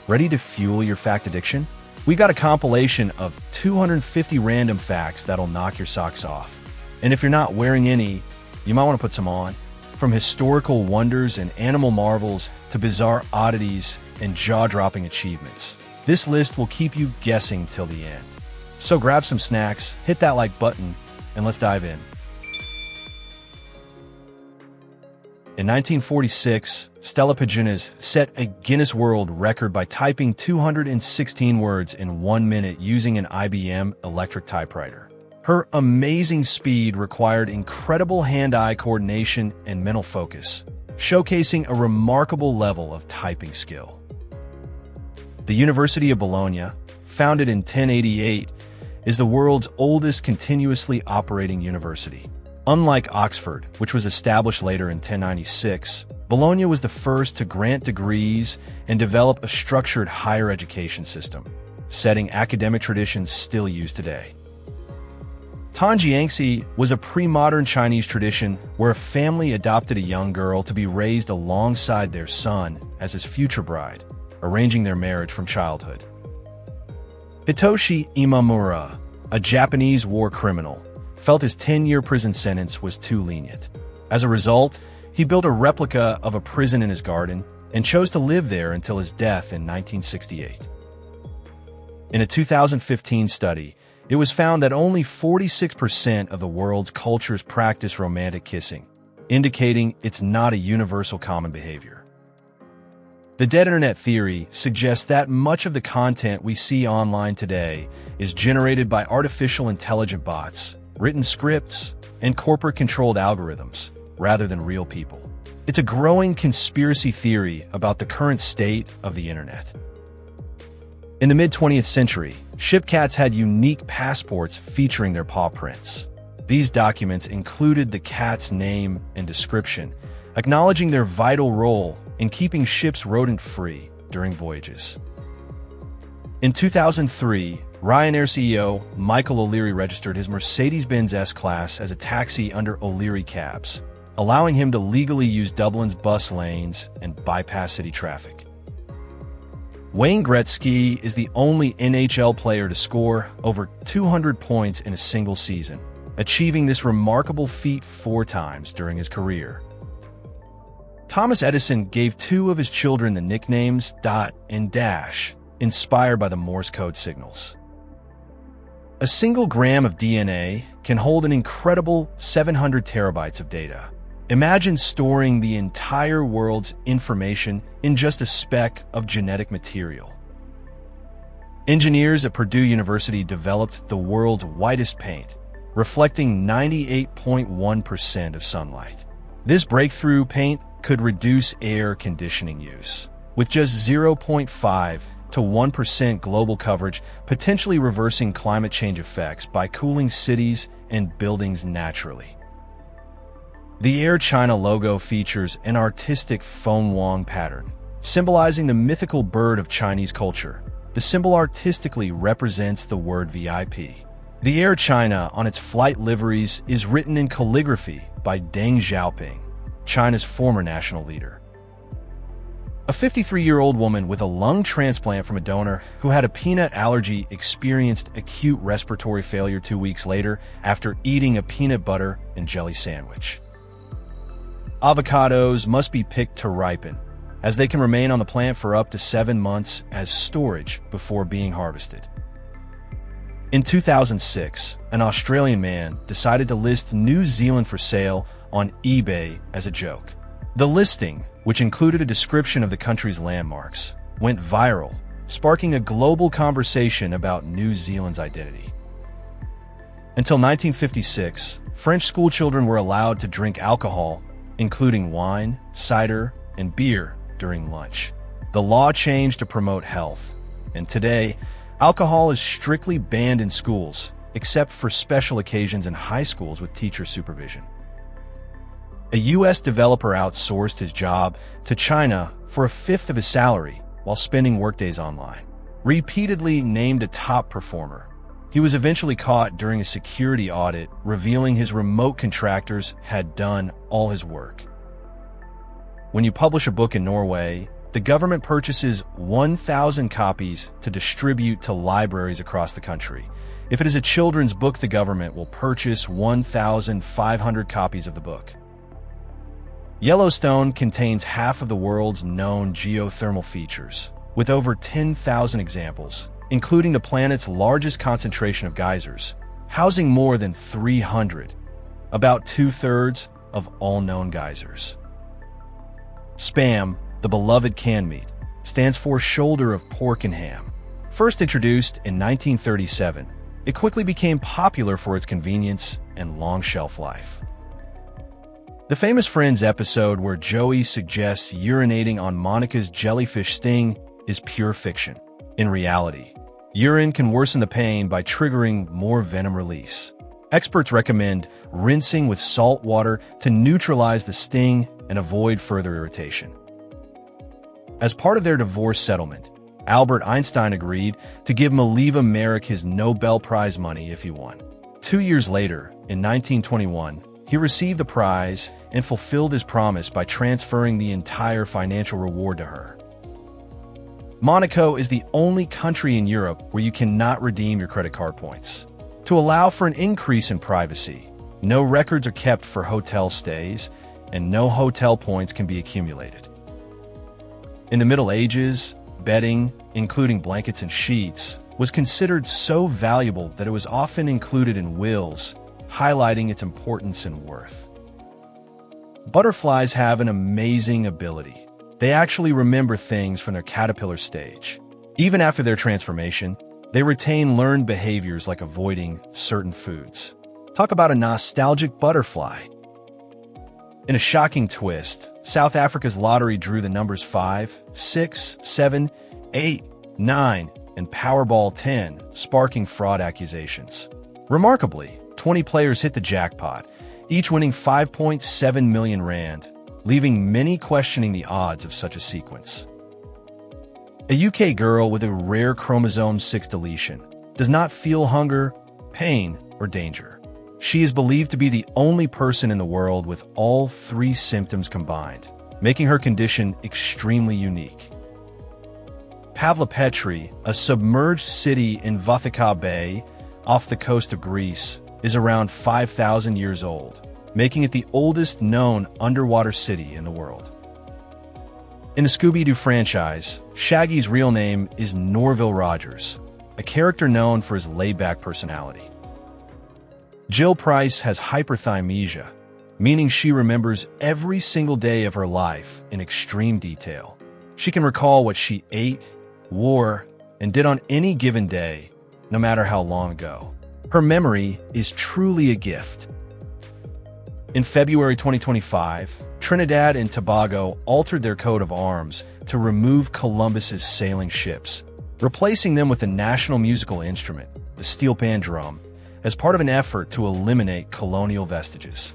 Ready to fuel your fact addiction? We got a compilation of 250 random facts that'll knock your socks off. And if you're not wearing any, you might want to put some on. From historical wonders and animal marvels to bizarre oddities and jaw-dropping achievements, this list will keep you guessing till the end. So grab some snacks, hit that like button, and let's dive in. In 1946, Stella Pagines set a Guinness World Record by typing 216 words in 1 minute using an IBM electric typewriter. Her amazing speed required incredible hand-eye coordination and mental focus, showcasing a remarkable level of typing skill. The University of Bologna, founded in 1088, is the world's oldest continuously operating university. Unlike Oxford, which was established later in 1096, Bologna was the first to grant degrees and develop a structured higher education system, setting academic traditions still used today. Tangjiangxi was a pre-modern Chinese tradition where a family adopted a young girl to be raised alongside their son as his future bride, arranging their marriage from childhood. Hitoshi Imamura, a Japanese war criminal, felt his 10-year prison sentence was too lenient. As a result, he built a replica of a prison in his garden and chose to live there until his death in 1968. In a 2015 study, it was found that only 46% of the world's cultures practice romantic kissing, indicating it's not a universal common behavior. The dead internet theory suggests that much of the content we see online today is generated by artificial intelligent bots, written scripts, and corporate-controlled algorithms, rather than real people. It's a growing conspiracy theory about the current state of the internet. In the mid-20th century, ship cats had unique passports featuring their paw prints. These documents included the cat's name and description, acknowledging their vital role in keeping ships rodent-free during voyages. In 2003, Ryanair CEO Michael O'Leary registered his Mercedes-Benz S-Class as a taxi under O'Leary Cabs, allowing him to legally use Dublin's bus lanes and bypass city traffic. Wayne Gretzky is the only NHL player to score over 200 points in a single season, achieving this remarkable feat 4 times during his career. Thomas Edison gave 2 of his children the nicknames Dot and Dash, inspired by the Morse code signals. A single gram of DNA can hold an incredible 700 terabytes of data. Imagine storing the entire world's information in just a speck of genetic material. Engineers at Purdue University developed the world's whitest paint, reflecting 98.1% of sunlight. This breakthrough paint could reduce air conditioning use, with just 0.5 to 1% global coverage, potentially reversing climate change effects by cooling cities and buildings naturally. The Air China logo features an artistic Feng Wang pattern, symbolizing the mythical bird of Chinese culture. The symbol artistically represents the word VIP. The Air China on its flight liveries is written in calligraphy by Deng Xiaoping, China's former national leader. A 53-year-old woman with a lung transplant from a donor who had a peanut allergy experienced acute respiratory failure 2 weeks later after eating a peanut butter and jelly sandwich. Avocados must be picked to ripen, as they can remain on the plant for up to 7 months as storage before being harvested. In 2006, an Australian man decided to list New Zealand for sale on eBay as a joke. The listing, which included a description of the country's landmarks, went viral, sparking a global conversation about New Zealand's identity. Until 1956, French schoolchildren were allowed to drink alcohol, including wine, cider, and beer, during lunch. The law changed to promote health, and today, alcohol is strictly banned in schools, except for special occasions in high schools with teacher supervision. A U.S. developer outsourced his job to China for a fifth of his salary while spending workdays online. Repeatedly named a top performer, he was eventually caught during a security audit, revealing his remote contractors had done all his work. When you publish a book in Norway, the government purchases 1,000 copies to distribute to libraries across the country. If it is a children's book, the government will purchase 1,500 copies of the book. Yellowstone contains half of the world's known geothermal features, with over 10,000 examples, including the planet's largest concentration of geysers, housing more than 300, about 2/3 of all known geysers. Spam, the beloved canned meat, stands for shoulder of pork and ham. First introduced in 1937, it quickly became popular for its convenience and long shelf life. The famous Friends episode where Joey suggests urinating on Monica's jellyfish sting is pure fiction. In reality, urine can worsen the pain by triggering more venom release. Experts recommend rinsing with salt water to neutralize the sting and avoid further irritation. As part of their divorce settlement, Albert Einstein agreed to give Maliva Merrick his Nobel Prize money if he won. 2 years later, in 1921, he received the prize and fulfilled his promise by transferring the entire financial reward to her. Monaco is the only country in Europe where you cannot redeem your credit card points. To allow for an increase in privacy, no records are kept for hotel stays, and no hotel points can be accumulated. In the Middle Ages, bedding, including blankets and sheets, was considered so valuable that it was often included in wills, highlighting its importance and worth. Butterflies have an amazing ability. They actually remember things from their caterpillar stage. Even after their transformation, they retain learned behaviors like avoiding certain foods. Talk about a nostalgic butterfly. In a shocking twist, South Africa's lottery drew the numbers 5, 6, 7, 8, 9, and Powerball 10, sparking fraud accusations. Remarkably, 20 players hit the jackpot, each winning 5.7 million rand, leaving many questioning the odds of such a sequence. A UK girl with a rare chromosome 6 deletion does not feel hunger, pain, or danger. She is believed to be the only person in the world with all 3 symptoms combined, making her condition extremely unique. Pavlopetri, a submerged city in Vothica Bay, off the coast of Greece, is around 5,000 years old, making it the oldest known underwater city in the world. In the Scooby-Doo franchise, Shaggy's real name is Norville Rogers, a character known for his laid-back personality. Jill Price has hyperthymesia, meaning she remembers every single day of her life in extreme detail. She can recall what she ate, wore, and did on any given day, no matter how long ago. Her memory is truly a gift. In February 2025, Trinidad and Tobago altered their coat of arms to remove Columbus's sailing ships, replacing them with a national musical instrument, the steel pan drum, as part of an effort to eliminate colonial vestiges.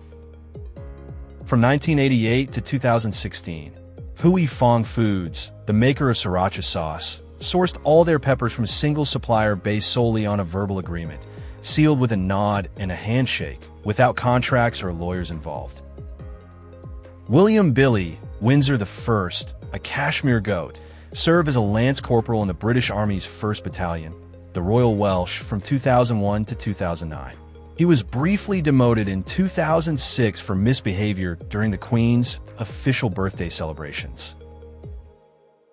From 1988 to 2016, Hui Fong Foods, the maker of sriracha sauce, sourced all their peppers from a single supplier based solely on a verbal agreement, sealed with a nod and a handshake, without contracts or lawyers involved. William Billy Windsor I, a Kashmir goat, served as a lance corporal in the British Army's 1st Battalion, the Royal Welsh, from 2001 to 2009. He was briefly demoted in 2006 for misbehavior during the Queen's official birthday celebrations.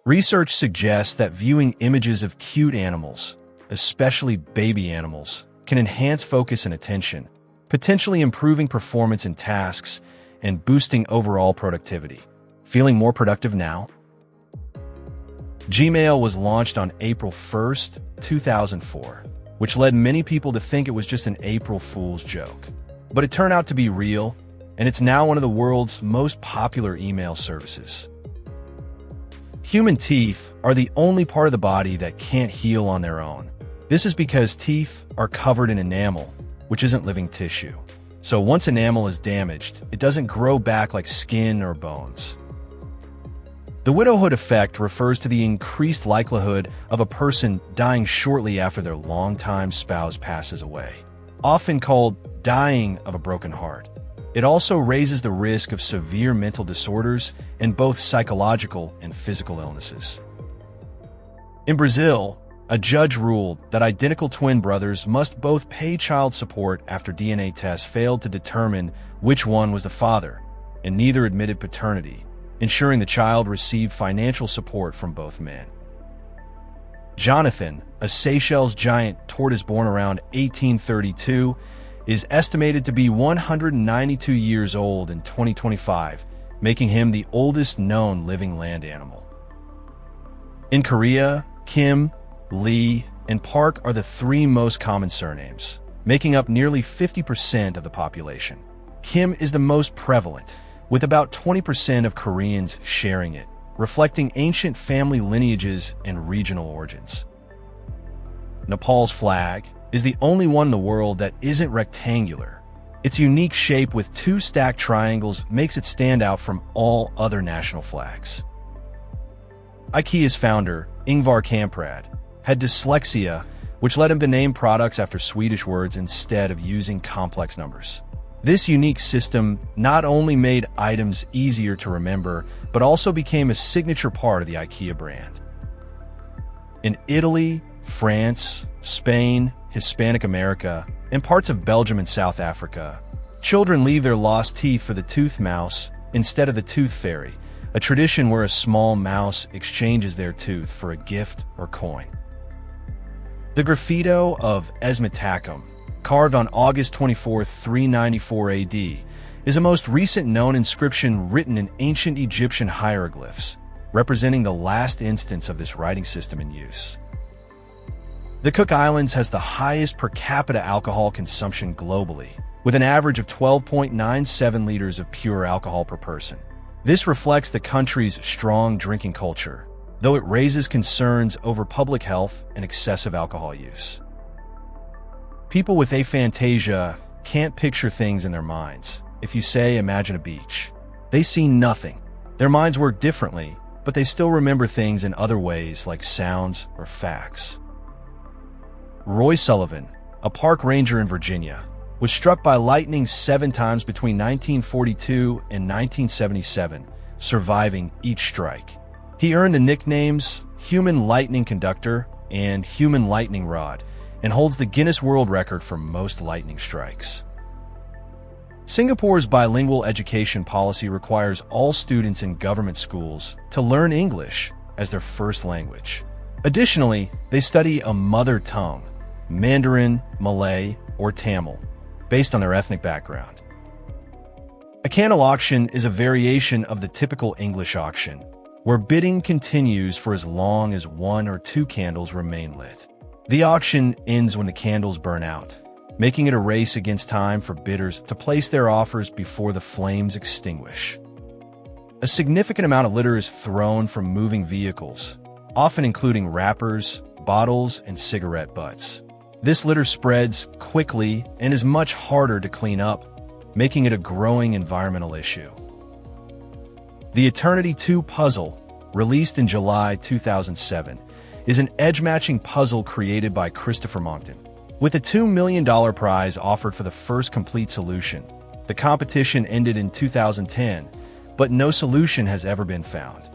Research suggests that viewing images of cute animals, especially baby animals, can enhance focus and attention, potentially improving performance in tasks and boosting overall productivity. Feeling more productive now? Gmail was launched on April 1st, 2004, which led many people to think it was just an April Fool's joke. But it turned out to be real, and it's now one of the world's most popular email services. Human teeth are the only part of the body that can't heal on their own. This is because teeth are covered in enamel, which isn't living tissue. So once enamel is damaged, it doesn't grow back like skin or bones. The widowhood effect refers to the increased likelihood of a person dying shortly after their longtime spouse passes away, often called dying of a broken heart. It also raises the risk of severe mental disorders and both psychological and physical illnesses. In Brazil, a judge ruled that identical twin brothers must both pay child support after DNA tests failed to determine which one was the father, and neither admitted paternity, ensuring the child received financial support from both men. Jonathan, a Seychelles giant tortoise born around 1832, is estimated to be 192 years old in 2025, making him the oldest known living land animal. In Korea, Kim, Lee, and Park are the three most common surnames, making up nearly 50% of the population. Kim is the most prevalent, with about 20% of Koreans sharing it, reflecting ancient family lineages and regional origins. Nepal's flag is the only one in the world that isn't rectangular. Its unique shape with two stacked triangles makes it stand out from all other national flags. IKEA's founder, Ingvar Kamprad, had dyslexia, which led him to name products after Swedish words instead of using complex numbers. This unique system not only made items easier to remember, but also became a signature part of the IKEA brand. In Italy, France, Spain, Hispanic America, and parts of Belgium and South Africa, children leave their lost teeth for the tooth mouse instead of the tooth fairy, a tradition where a small mouse exchanges their tooth for a gift or coin. The graffito of Esmatacum, carved on August 24, 394 AD, is the most recent known inscription written in ancient Egyptian hieroglyphs, representing the last instance of this writing system in use. The Cook Islands has the highest per capita alcohol consumption globally, with an average of 12.97 liters of pure alcohol per person. This reflects the country's strong drinking culture, though it raises concerns over public health and excessive alcohol use. People with aphantasia can't picture things in their minds. If you say, imagine a beach, they see nothing. Their minds work differently, but they still remember things in other ways like sounds or facts. Roy Sullivan, a park ranger in Virginia, was struck by lightning 7 times between 1942 and 1977, surviving each strike. He earned the nicknames Human Lightning Conductor and Human Lightning Rod, and holds the Guinness World Record for most lightning strikes. Singapore's bilingual education policy requires all students in government schools to learn English as their first language. Additionally, they study a mother tongue, Mandarin, Malay, or Tamil, based on their ethnic background. A candle auction is a variation of the typical English auction, where bidding continues for as long as 1 or 2 candles remain lit. The auction ends when the candles burn out, making it a race against time for bidders to place their offers before the flames extinguish. A significant amount of litter is thrown from moving vehicles, often including wrappers, bottles, and cigarette butts. This litter spreads quickly and is much harder to clean up, making it a growing environmental issue. The Eternity 2 puzzle, released in July 2007, is an edge-matching puzzle created by Christopher Monckton. With a $2 million prize offered for the first complete solution, the competition ended in 2010, but no solution has ever been found.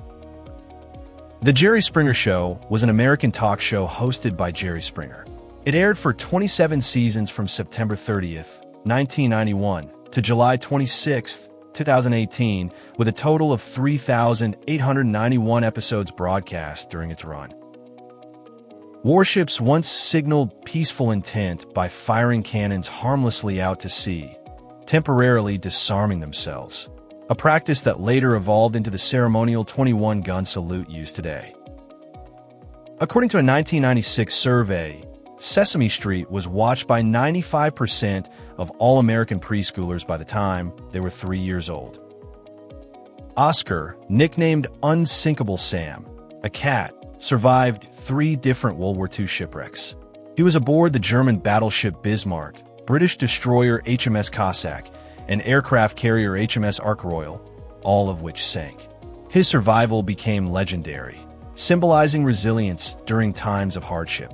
The Jerry Springer Show was an American talk show hosted by Jerry Springer. It aired for 27 seasons from September 30th, 1991 to July 26th, 2018, with a total of 3,891 episodes broadcast during its run. Warships once signaled peaceful intent by firing cannons harmlessly out to sea, temporarily disarming themselves, a practice that later evolved into the ceremonial 21-gun salute used today. According to a 1996 survey, Sesame Street was watched by 95% of all American preschoolers by the time they were 3 years old. Oscar, nicknamed Unsinkable Sam, a cat, survived 3 different World War II shipwrecks. He was aboard the German battleship Bismarck, British destroyer HMS Cossack, and aircraft carrier HMS Ark Royal, all of which sank. His survival became legendary, symbolizing resilience during times of hardship.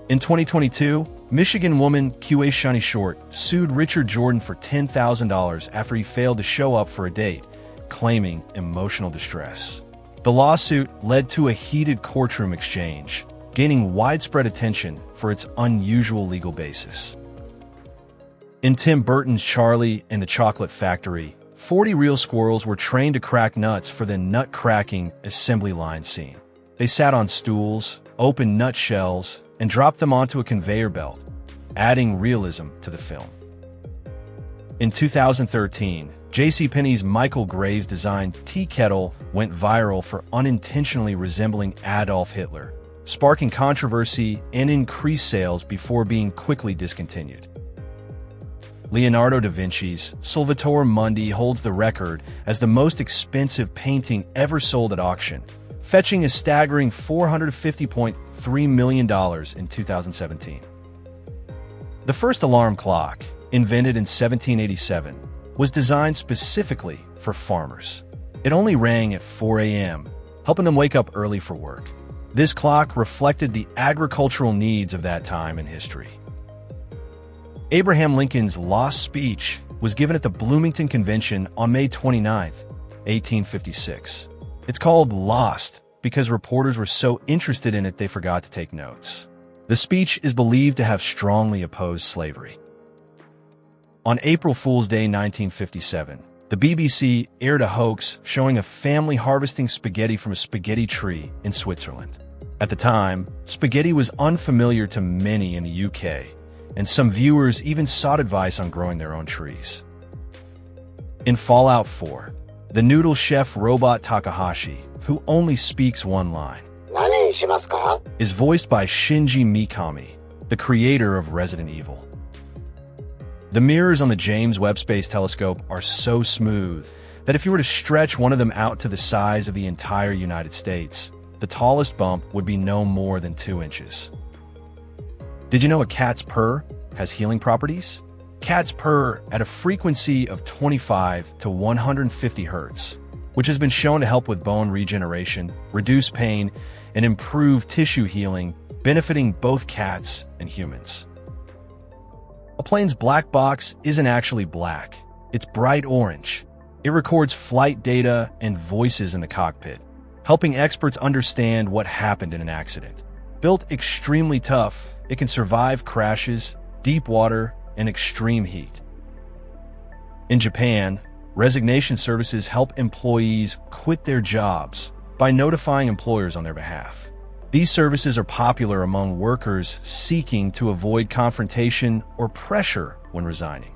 In 2022, Michigan woman Qa Shani Short sued Richard Jordan for $10,000 after he failed to show up for a date, claiming emotional distress. The lawsuit led to a heated courtroom exchange, gaining widespread attention for its unusual legal basis. In Tim Burton's Charlie and the Chocolate Factory, 40 real squirrels were trained to crack nuts for the nut-cracking assembly line scene. They sat on stools, opened nut shells, and dropped them onto a conveyor belt, adding realism to the film. In 2013, JCPenney's Michael Graves-designed tea kettle went viral for unintentionally resembling Adolf Hitler, sparking controversy and increased sales before being quickly discontinued. Leonardo da Vinci's Salvator Mundi holds the record as the most expensive painting ever sold at auction, fetching a staggering $450.3 million in 2017. The first alarm clock, invented in 1787, was designed specifically for farmers. It only rang at 4 a.m., helping them wake up early for work. This clock reflected the agricultural needs of that time in history. Abraham Lincoln's lost speech was given at the Bloomington Convention on May 29, 1856. It's called Lost because reporters were so interested in it they forgot to take notes. The speech is believed to have strongly opposed slavery. On April Fool's Day 1957, the BBC aired a hoax showing a family harvesting spaghetti from a spaghetti tree in Switzerland. At the time, spaghetti was unfamiliar to many in the UK, and some viewers even sought advice on growing their own trees. In Fallout 4, the noodle chef robot Takahashi, who only speaks one line, is voiced by Shinji Mikami, the creator of Resident Evil. The mirrors on the James Webb Space Telescope are so smooth that if you were to stretch one of them out to the size of the entire United States, the tallest bump would be no more than 2 inches. Did you know a cat's purr has healing properties? Cats purr at a frequency of 25 to 150 hertz, which has been shown to help with bone regeneration, reduce pain, and improve tissue healing, benefiting both cats and humans. A plane's black box isn't actually black. It's bright orange. It records flight data and voices in the cockpit, helping experts understand what happened in an accident. Built extremely tough, it can survive crashes, deep water, and extreme heat. In Japan, resignation services help employees quit their jobs by notifying employers on their behalf. These services are popular among workers seeking to avoid confrontation or pressure when resigning.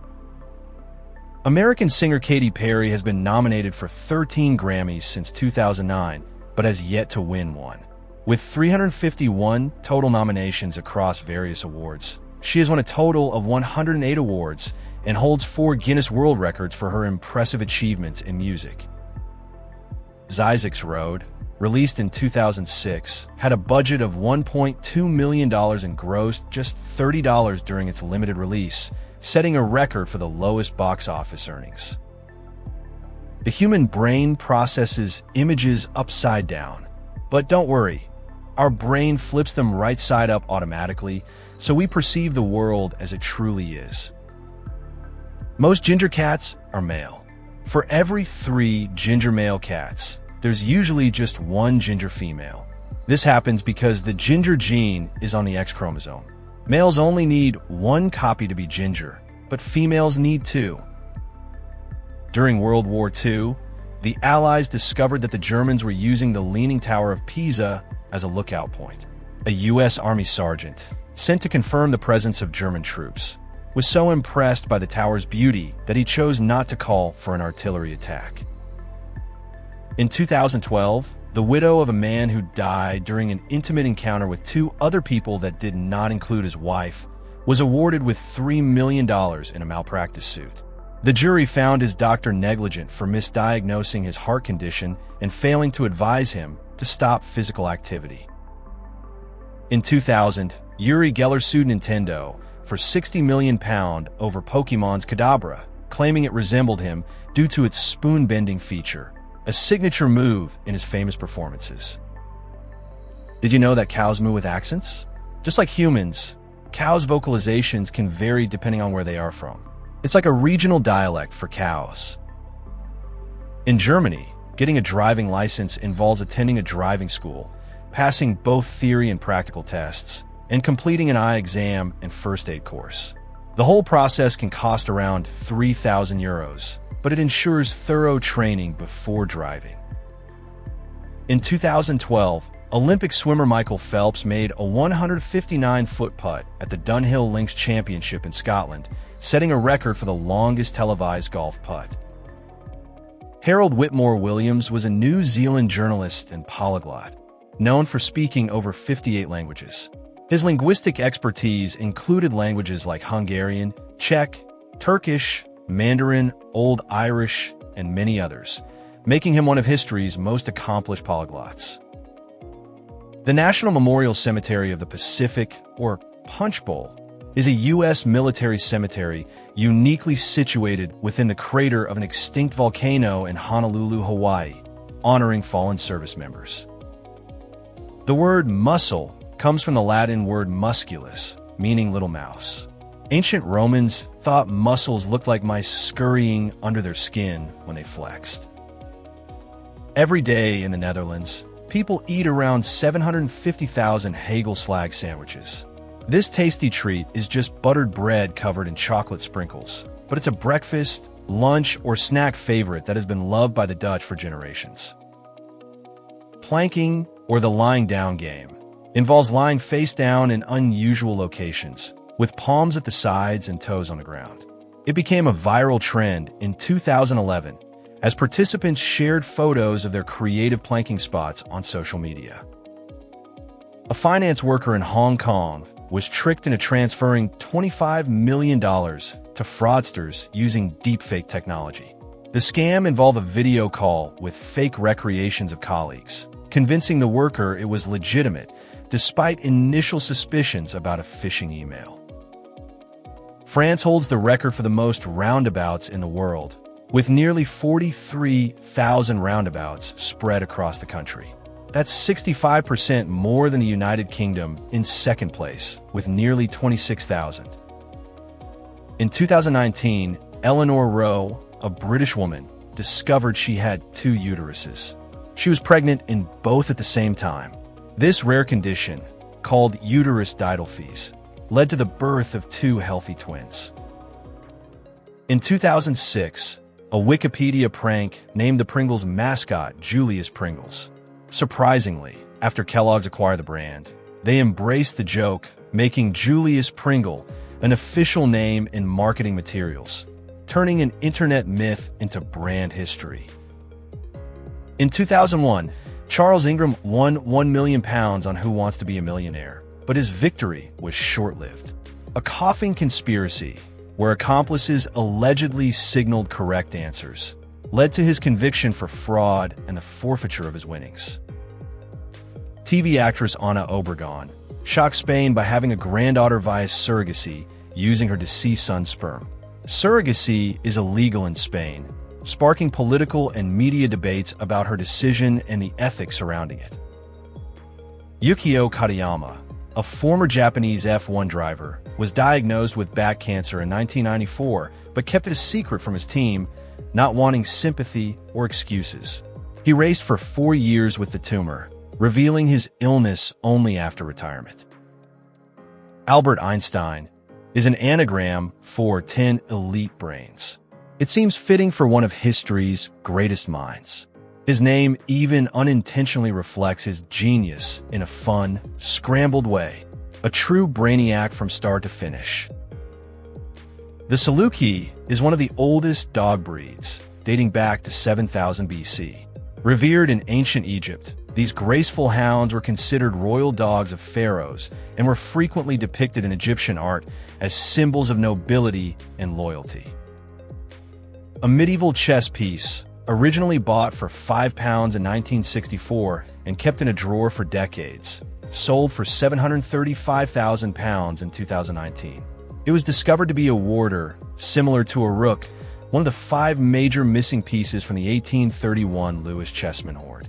American singer Katy Perry has been nominated for 13 Grammys since 2009, but has yet to win one. With 351 total nominations across various awards, she has won a total of 108 awards and holds 4 Guinness World Records for her impressive achievements in music. Zizek's Road, released in 2006, had a budget of $1.2 million and grossed just $30 during its limited release, setting a record for the lowest box office earnings. The human brain processes images upside down. But don't worry, our brain flips them right side up automatically, so we perceive the world as it truly is. Most ginger cats are male. For every 3 ginger male cats, there's usually just 1 ginger female. This happens because the ginger gene is on the X chromosome. Males only need 1 copy to be ginger, but females need 2. During World War II, the Allies discovered that the Germans were using the Leaning Tower of Pisa as a lookout point. A U.S. Army sergeant, sent to confirm the presence of German troops, was so impressed by the tower's beauty that he chose not to call for an artillery attack. In 2012, the widow of a man who died during an intimate encounter with 2 other people that did not include his wife was awarded with $3 million in a malpractice suit. The jury found his doctor negligent for misdiagnosing his heart condition and failing to advise him to stop physical activity. In 2000, Uri Geller sued Nintendo for £60 million over Pokémon's Kadabra, claiming it resembled him due to its spoon-bending feature, a signature move in his famous performances. Did you know that cows moo with accents? Just like humans, Cows' vocalizations can vary depending on where they are from. It's like a regional dialect for cows. In Germany, getting a driving license involves attending a driving school, passing both theory and practical tests, and completing an eye exam and first aid course. The whole process can cost around 3,000 euros, but it ensures thorough training before driving. In 2012, Olympic swimmer Michael Phelps made a 159-foot putt at the Dunhill Links Championship in Scotland, setting a record for the longest televised golf putt. Harold Whitmore Williams was a New Zealand journalist and polyglot, known for speaking over 58 languages. His linguistic expertise included languages like Hungarian, Czech, Turkish, Mandarin, Old Irish, and many others, making him one of history's most accomplished polyglots. The National Memorial Cemetery of the Pacific, or Punch Bowl, is a U.S. military cemetery uniquely situated within the crater of an extinct volcano in Honolulu, Hawaii, honoring fallen service members. The word muscle comes from the Latin word musculus, meaning little mouse. Ancient Romans thought muscles looked like mice scurrying under their skin when they flexed. Every day in the Netherlands, people eat around 750,000 hagelslag sandwiches. This tasty treat is just buttered bread covered in chocolate sprinkles, but it's a breakfast, lunch, or snack favorite that has been loved by the Dutch for generations. Planking, or the lying down game, involves lying face down in unusual locations, with palms at the sides and toes on the ground. It became a viral trend in 2011 as participants shared photos of their creative planking spots on social media. A finance worker in Hong Kong was tricked into transferring $25 million to fraudsters using deepfake technology. The scam involved a video call with fake recreations of colleagues, convincing the worker it was legitimate despite initial suspicions about a phishing email. France holds the record for the most roundabouts in the world, with nearly 43,000 roundabouts spread across the country. That's 65% more than the United Kingdom in second place, with nearly 26,000. In 2019, Eleanor Rowe, a British woman, discovered she had 2 uteruses. She was pregnant in both at the same time. This rare condition, called uterus didelphys, led to the birth of 2 healthy twins. In 2006, a Wikipedia prank named the Pringles mascot Julius Pringles. Surprisingly, after Kellogg's acquired the brand, they embraced the joke, making Julius Pringle an official name in marketing materials, turning an internet myth into brand history. In 2001, Charles Ingram won £1 million on Who Wants to Be a Millionaire, but his victory was short-lived. A coughing conspiracy, where accomplices allegedly signaled correct answers, led to his conviction for fraud and the forfeiture of his winnings. TV actress Ana Obregón shocked Spain by having a granddaughter via surrogacy using her deceased son's sperm. Surrogacy is illegal in Spain, sparking political and media debates about her decision and the ethics surrounding it. Yukio Katayama, a former Japanese F1 driver, was diagnosed with back cancer in 1994 but kept it a secret from his team, not wanting sympathy or excuses. He raced for 4 years with the tumor, revealing his illness only after retirement. Albert Einstein is an anagram for 10 elite brains. It seems fitting for one of history's greatest minds. His name even unintentionally reflects his genius in a fun, scrambled way, a true brainiac from start to finish. The Saluki is one of the oldest dog breeds, dating back to 7000 BC. Revered in ancient Egypt, these graceful hounds were considered royal dogs of pharaohs and were frequently depicted in Egyptian art as symbols of nobility and loyalty. A medieval chess piece, originally bought for £5 in 1964 and kept in a drawer for decades, sold for £735,000 in 2019. It was discovered to be a warder, similar to a rook, one of the 5 major missing pieces from the 1831 Lewis chessman hoard.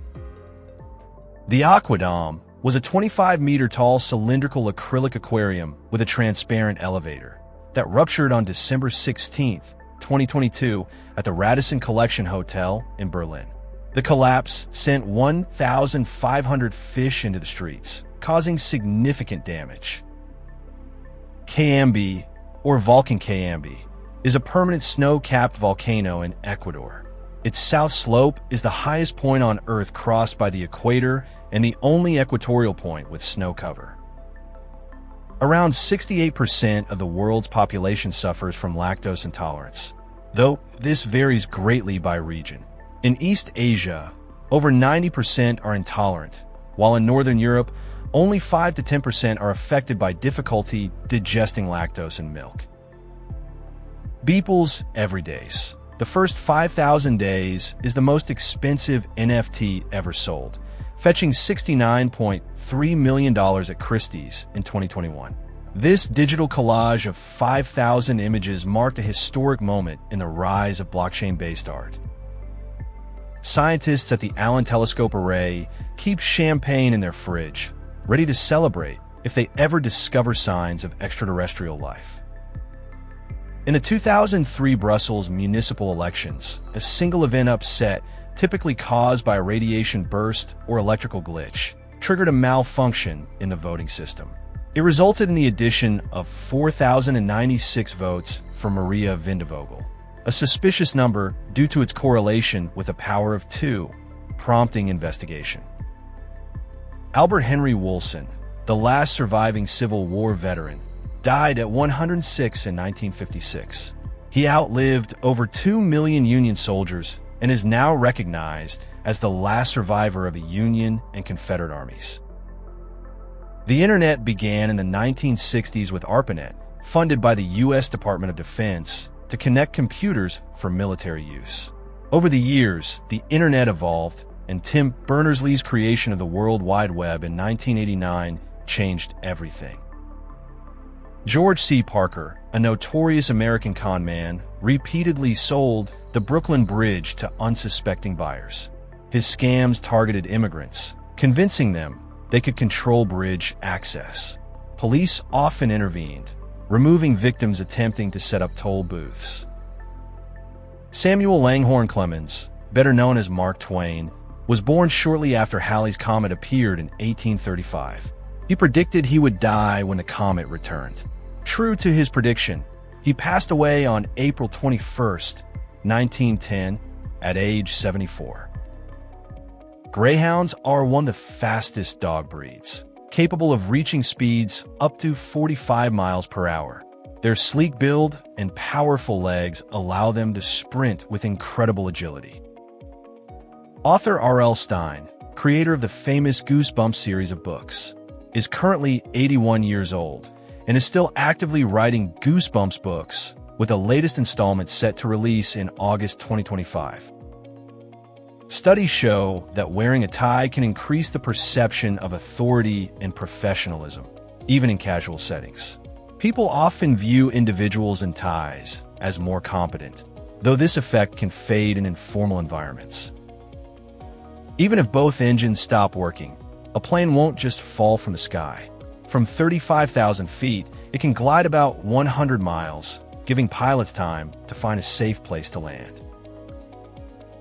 The aquadom, was a 25-meter-tall cylindrical acrylic aquarium with a transparent elevator that ruptured on December 16, 2022, at the Radisson Collection Hotel in Berlin. The collapse sent 1,500 fish into the streets, causing significant damage. Cayambe, or Volcan Cayambe, is a permanent snow-capped volcano in Ecuador. Its south slope is the highest point on Earth crossed by the equator and the only equatorial point with snow cover. Around 68% of the world's population suffers from lactose intolerance, though this varies greatly by region. In East Asia, over 90% are intolerant, while in Northern Europe, only 5 to 10% are affected by difficulty digesting lactose in milk. Beeple's Everydays. The first 5,000 days is the most expensive NFT ever sold, fetching $69.3 million at Christie's in 2021. This digital collage of 5,000 images marked a historic moment in the rise of blockchain-based art. Scientists at the Allen Telescope Array keep champagne in their fridge, ready to celebrate if they ever discover signs of extraterrestrial life. In the 2003 Brussels municipal elections, a single event upset, typically caused by a radiation burst or electrical glitch, triggered a malfunction in the voting system. It resulted in the addition of 4,096 votes for Maria Vindevogel, a suspicious number due to its correlation with a power of 2, prompting investigation. Albert Henry Woolson, the last surviving Civil War veteran, died at 106 in 1956. He outlived over 2 million Union soldiers and is now recognized as the last survivor of the Union and Confederate armies. The Internet began in the 1960s with ARPANET, funded by the U.S. Department of Defense to connect computers for military use. Over the years, the Internet evolved, and Tim Berners-Lee's creation of the World Wide Web in 1989 changed everything. George C. Parker, a notorious American con man, repeatedly sold the Brooklyn Bridge to unsuspecting buyers. His scams targeted immigrants, convincing them they could control bridge access. Police often intervened, removing victims attempting to set up toll booths. Samuel Langhorne Clemens, better known as Mark Twain, was born shortly after Halley's Comet appeared in 1835. He predicted he would die when the comet returned. True to his prediction, he passed away on April 21, 1910, at age 74. Greyhounds are one of the fastest dog breeds, capable of reaching speeds up to 45 miles per hour. Their sleek build and powerful legs allow them to sprint with incredible agility. Author R.L. Stine, creator of the famous Goosebumps series of books, is currently 81 years old and is still actively writing Goosebumps books, with the latest installment set to release in August 2025. Studies show that wearing a tie can increase the perception of authority and professionalism, even in casual settings. People often view individuals in ties as more competent, though this effect can fade in informal environments. Even if both engines stop working, a plane won't just fall from the sky. From 35,000 feet, it can glide about 100 miles, giving pilots time to find a safe place to land.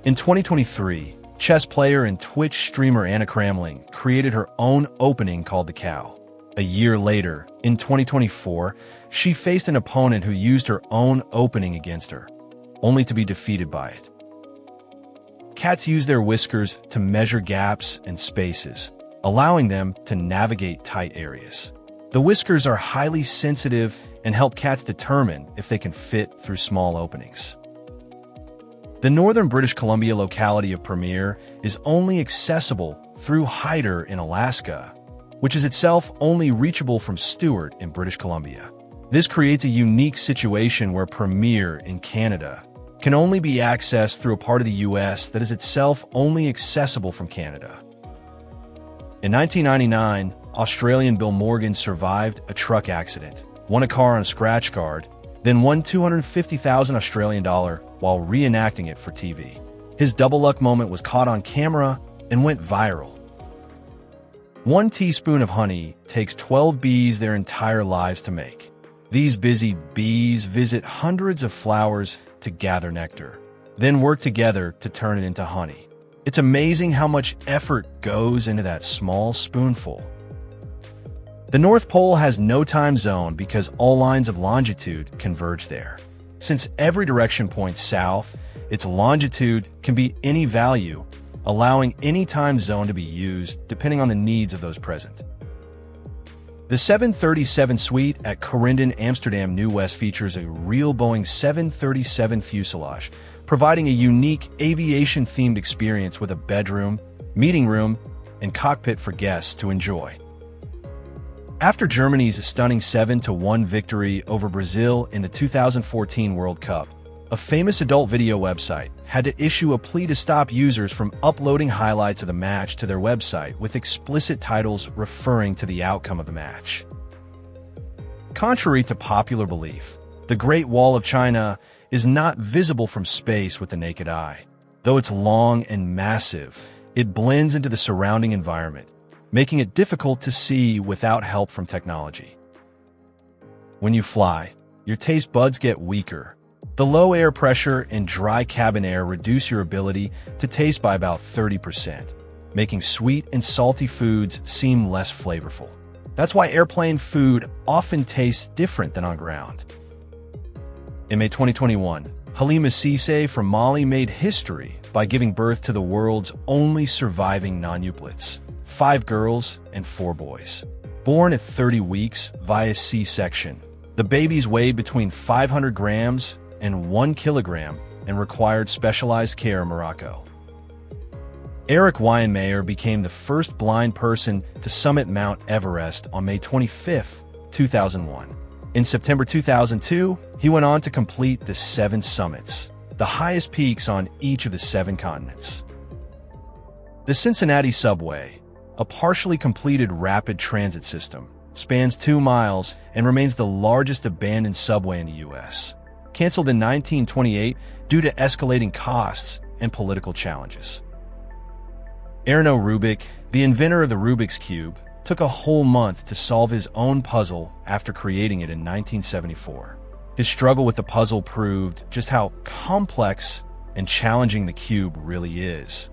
In 2023, chess player and Twitch streamer Anna Kramling created her own opening called the Cow. A year later, in 2024, she faced an opponent who used her own opening against her, only to be defeated by it. Cats use their whiskers to measure gaps and spaces, allowing them to navigate tight areas. The whiskers are highly sensitive and help cats determine if they can fit through small openings. The northern British Columbia locality of Premier is only accessible through Hyder in Alaska, which is itself only reachable from Stewart in British Columbia. This creates a unique situation where Premier in Canada can only be accessed through a part of the U.S. that is itself only accessible from Canada. In 1999, Australian Bill Morgan survived a truck accident, won a car on a scratch card, then won $250,000 Australian dollar while reenacting it for TV. His double luck moment was caught on camera and went viral. 1 teaspoon of honey takes 12 bees their entire lives to make. These busy bees visit hundreds of flowers to gather nectar, then work together to turn it into honey. It's amazing how much effort goes into that small spoonful. The North Pole has no time zone because all lines of longitude converge there. Since every direction points south, its longitude can be any value, allowing any time zone to be used depending on the needs of those present. The 737 suite at Corendon, Amsterdam New West features a real Boeing 737 fuselage, providing a unique aviation-themed experience with a bedroom, meeting room, and cockpit for guests to enjoy. After Germany's stunning 7-1 victory over Brazil in the 2014 World Cup, a famous adult video website had to issue a plea to stop users from uploading highlights of the match to their website with explicit titles referring to the outcome of the match. Contrary to popular belief, the Great Wall of China is not visible from space with the naked eye. Though it's long and massive, it blends into the surrounding environment, making it difficult to see without help from technology. When you fly, your taste buds get weaker. The low air pressure and dry cabin air reduce your ability to taste by about 30%, making sweet and salty foods seem less flavorful. That's why airplane food often tastes different than on ground. In May 2021, Halima Cissé from Mali made history by giving birth to the world's only surviving non-euplets, 5 girls and 4 boys. Born at 30 weeks via C-section, the babies weighed between 500 grams and 1 kilogram and required specialized care in Morocco. Eric Weinmayer became the first blind person to summit Mount Everest on May 25, 2001. In September 2002, he went on to complete the 7 summits, the highest peaks on each of the 7 continents. The Cincinnati subway, a partially completed rapid transit system, spans 2 miles and remains the largest abandoned subway in the U.S., canceled in 1928 due to escalating costs and political challenges. Erno Rubik, the inventor of the Rubik's Cube, took a whole month to solve his own puzzle after creating it in 1974. His struggle with the puzzle proved just how complex and challenging the cube really is.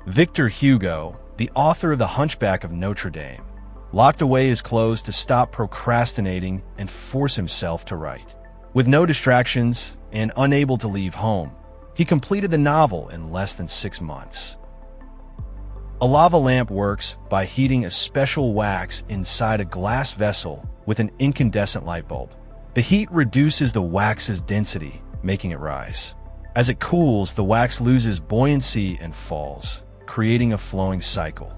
Victor Hugo, the author of The Hunchback of Notre Dame, locked away his clothes to stop procrastinating and force himself to write. With no distractions and unable to leave home, he completed the novel in less than 6 months. A lava lamp works by heating a special wax inside a glass vessel with an incandescent light bulb. The heat reduces the wax's density, making it rise. As it cools, the wax loses buoyancy and falls, creating a flowing cycle.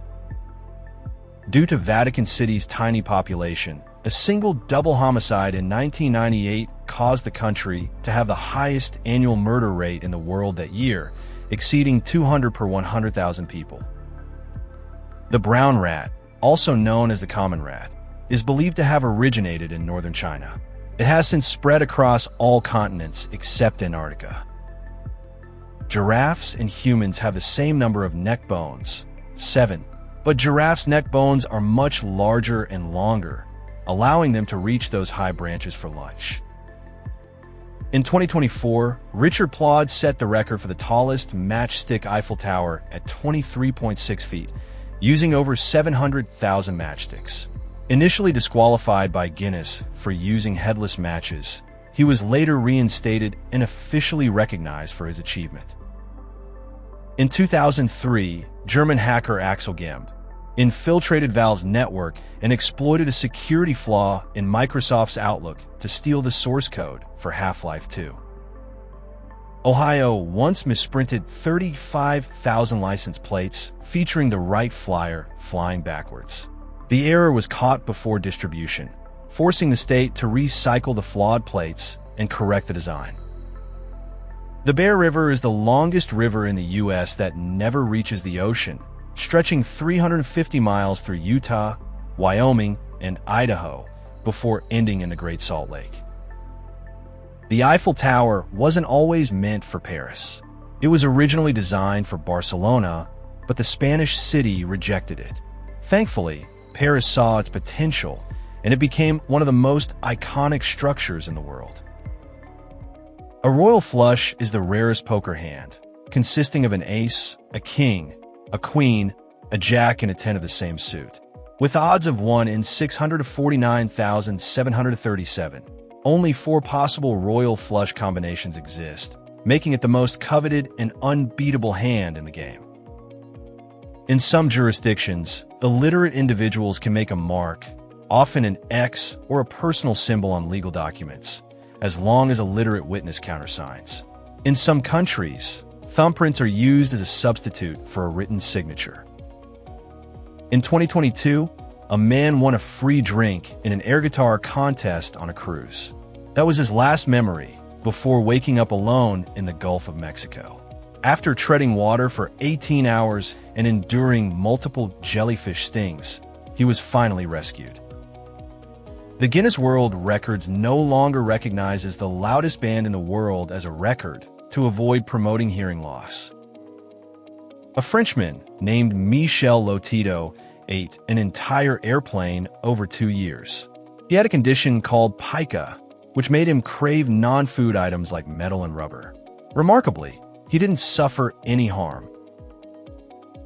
Due to Vatican City's tiny population, a single double homicide in 1998 caused the country to have the highest annual murder rate in the world that year, exceeding 200 per 100,000 people. The brown rat, also known as the common rat, is believed to have originated in northern China. It has since spread across all continents except Antarctica. Giraffes and humans have the same number of neck bones, 7, but giraffes' neck bones are much larger and longer, allowing them to reach those high branches for lunch. In 2024, Richard Plaud set the record for the tallest matchstick Eiffel Tower at 23.6 feet, using over 700,000 matchsticks. Initially disqualified by Guinness for using headless matches, he was later reinstated and officially recognized for his achievement. In 2003, German hacker Axel Gemb infiltrated Valve's network and exploited a security flaw in Microsoft's Outlook to steal the source code for Half-Life 2. Ohio once misprinted 35,000 license plates featuring the Wright Flyer flying backwards. The error was caught before distribution, forcing the state to recycle the flawed plates and correct the design. The Bear River is the longest river in the U.S. that never reaches the ocean, stretching 350 miles through Utah, Wyoming, and Idaho before ending in the Great Salt Lake. The Eiffel Tower wasn't always meant for Paris. It was originally designed for Barcelona, but the Spanish city rejected it. Thankfully, Paris saw its potential, and it became one of the most iconic structures in the world. A royal flush is the rarest poker hand, consisting of an ace, a king, a queen, a jack, and a 10 of the same suit. With odds of 1 in 649,737, only 4 possible royal flush combinations exist, making it the most coveted and unbeatable hand in the game. In some jurisdictions, illiterate individuals can make a mark, often an X or a personal symbol on legal documents, as long as a literate witness countersigns. In some countries, thumbprints are used as a substitute for a written signature. In 2022, a man won a free drink in an air guitar contest on a cruise. That was his last memory before waking up alone in the Gulf of Mexico. After treading water for 18 hours and enduring multiple jellyfish stings, he was finally rescued. The Guinness World Records no longer recognizes the loudest band in the world as a record to avoid promoting hearing loss. A Frenchman named Michel Lotito ate an entire airplane over 2 years. He had a condition called pica, which made him crave non-food items like metal and rubber. Remarkably, he didn't suffer any harm.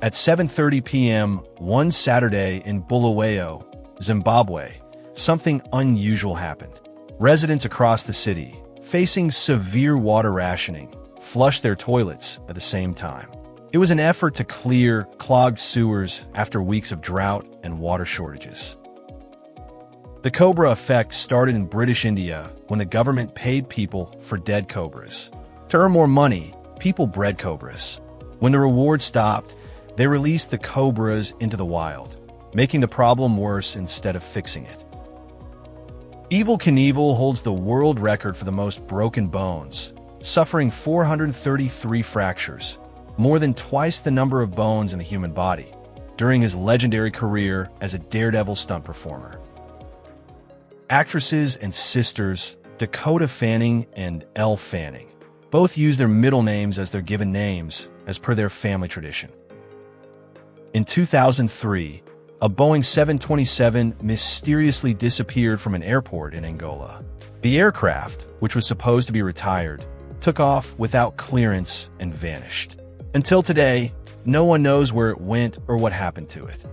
At 7:30 p.m. one Saturday in Bulawayo, Zimbabwe, something unusual happened. Residents across the city, facing severe water rationing, flushed their toilets at the same time. It was an effort to clear clogged sewers after weeks of drought and water shortages. The cobra effect started in British India when the government paid people for dead cobras. To earn more money, people bred cobras. When the reward stopped, they released the cobras into the wild, making the problem worse instead of fixing it. Evel Knievel holds the world record for the most broken bones, suffering 433 fractures, more than twice the number of bones in the human body, during his legendary career as a daredevil stunt performer. Actresses and sisters Dakota Fanning and Elle Fanning both use their middle names as their given names, as per their family tradition. In 2003, a Boeing 727 mysteriously disappeared from an airport in Angola. The aircraft, which was supposed to be retired, took off without clearance and vanished. Until today, no one knows where it went or what happened to it.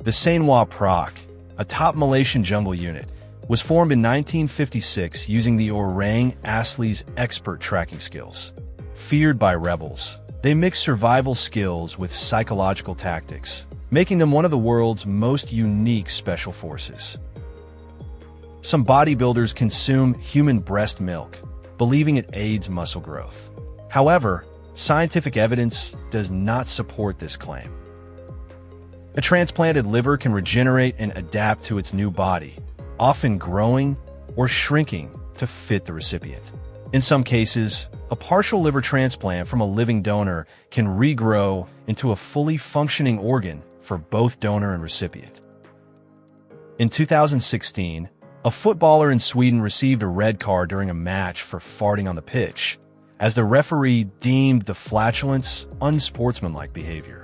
The Sanwa Proc, a top Malaysian jungle unit, was formed in 1956 using the Orang Asli's expert tracking skills. Feared by rebels, they mix survival skills with psychological tactics, making them one of the world's most unique special forces. Some bodybuilders consume human breast milk, believing it aids muscle growth. However, scientific evidence does not support this claim. A transplanted liver can regenerate and adapt to its new body, often growing or shrinking to fit the recipient. In some cases, a partial liver transplant from a living donor can regrow into a fully functioning organ for both donor and recipient. In 2016, a footballer in Sweden received a red card during a match for farting on the pitch, as the referee deemed the flatulence unsportsmanlike behavior.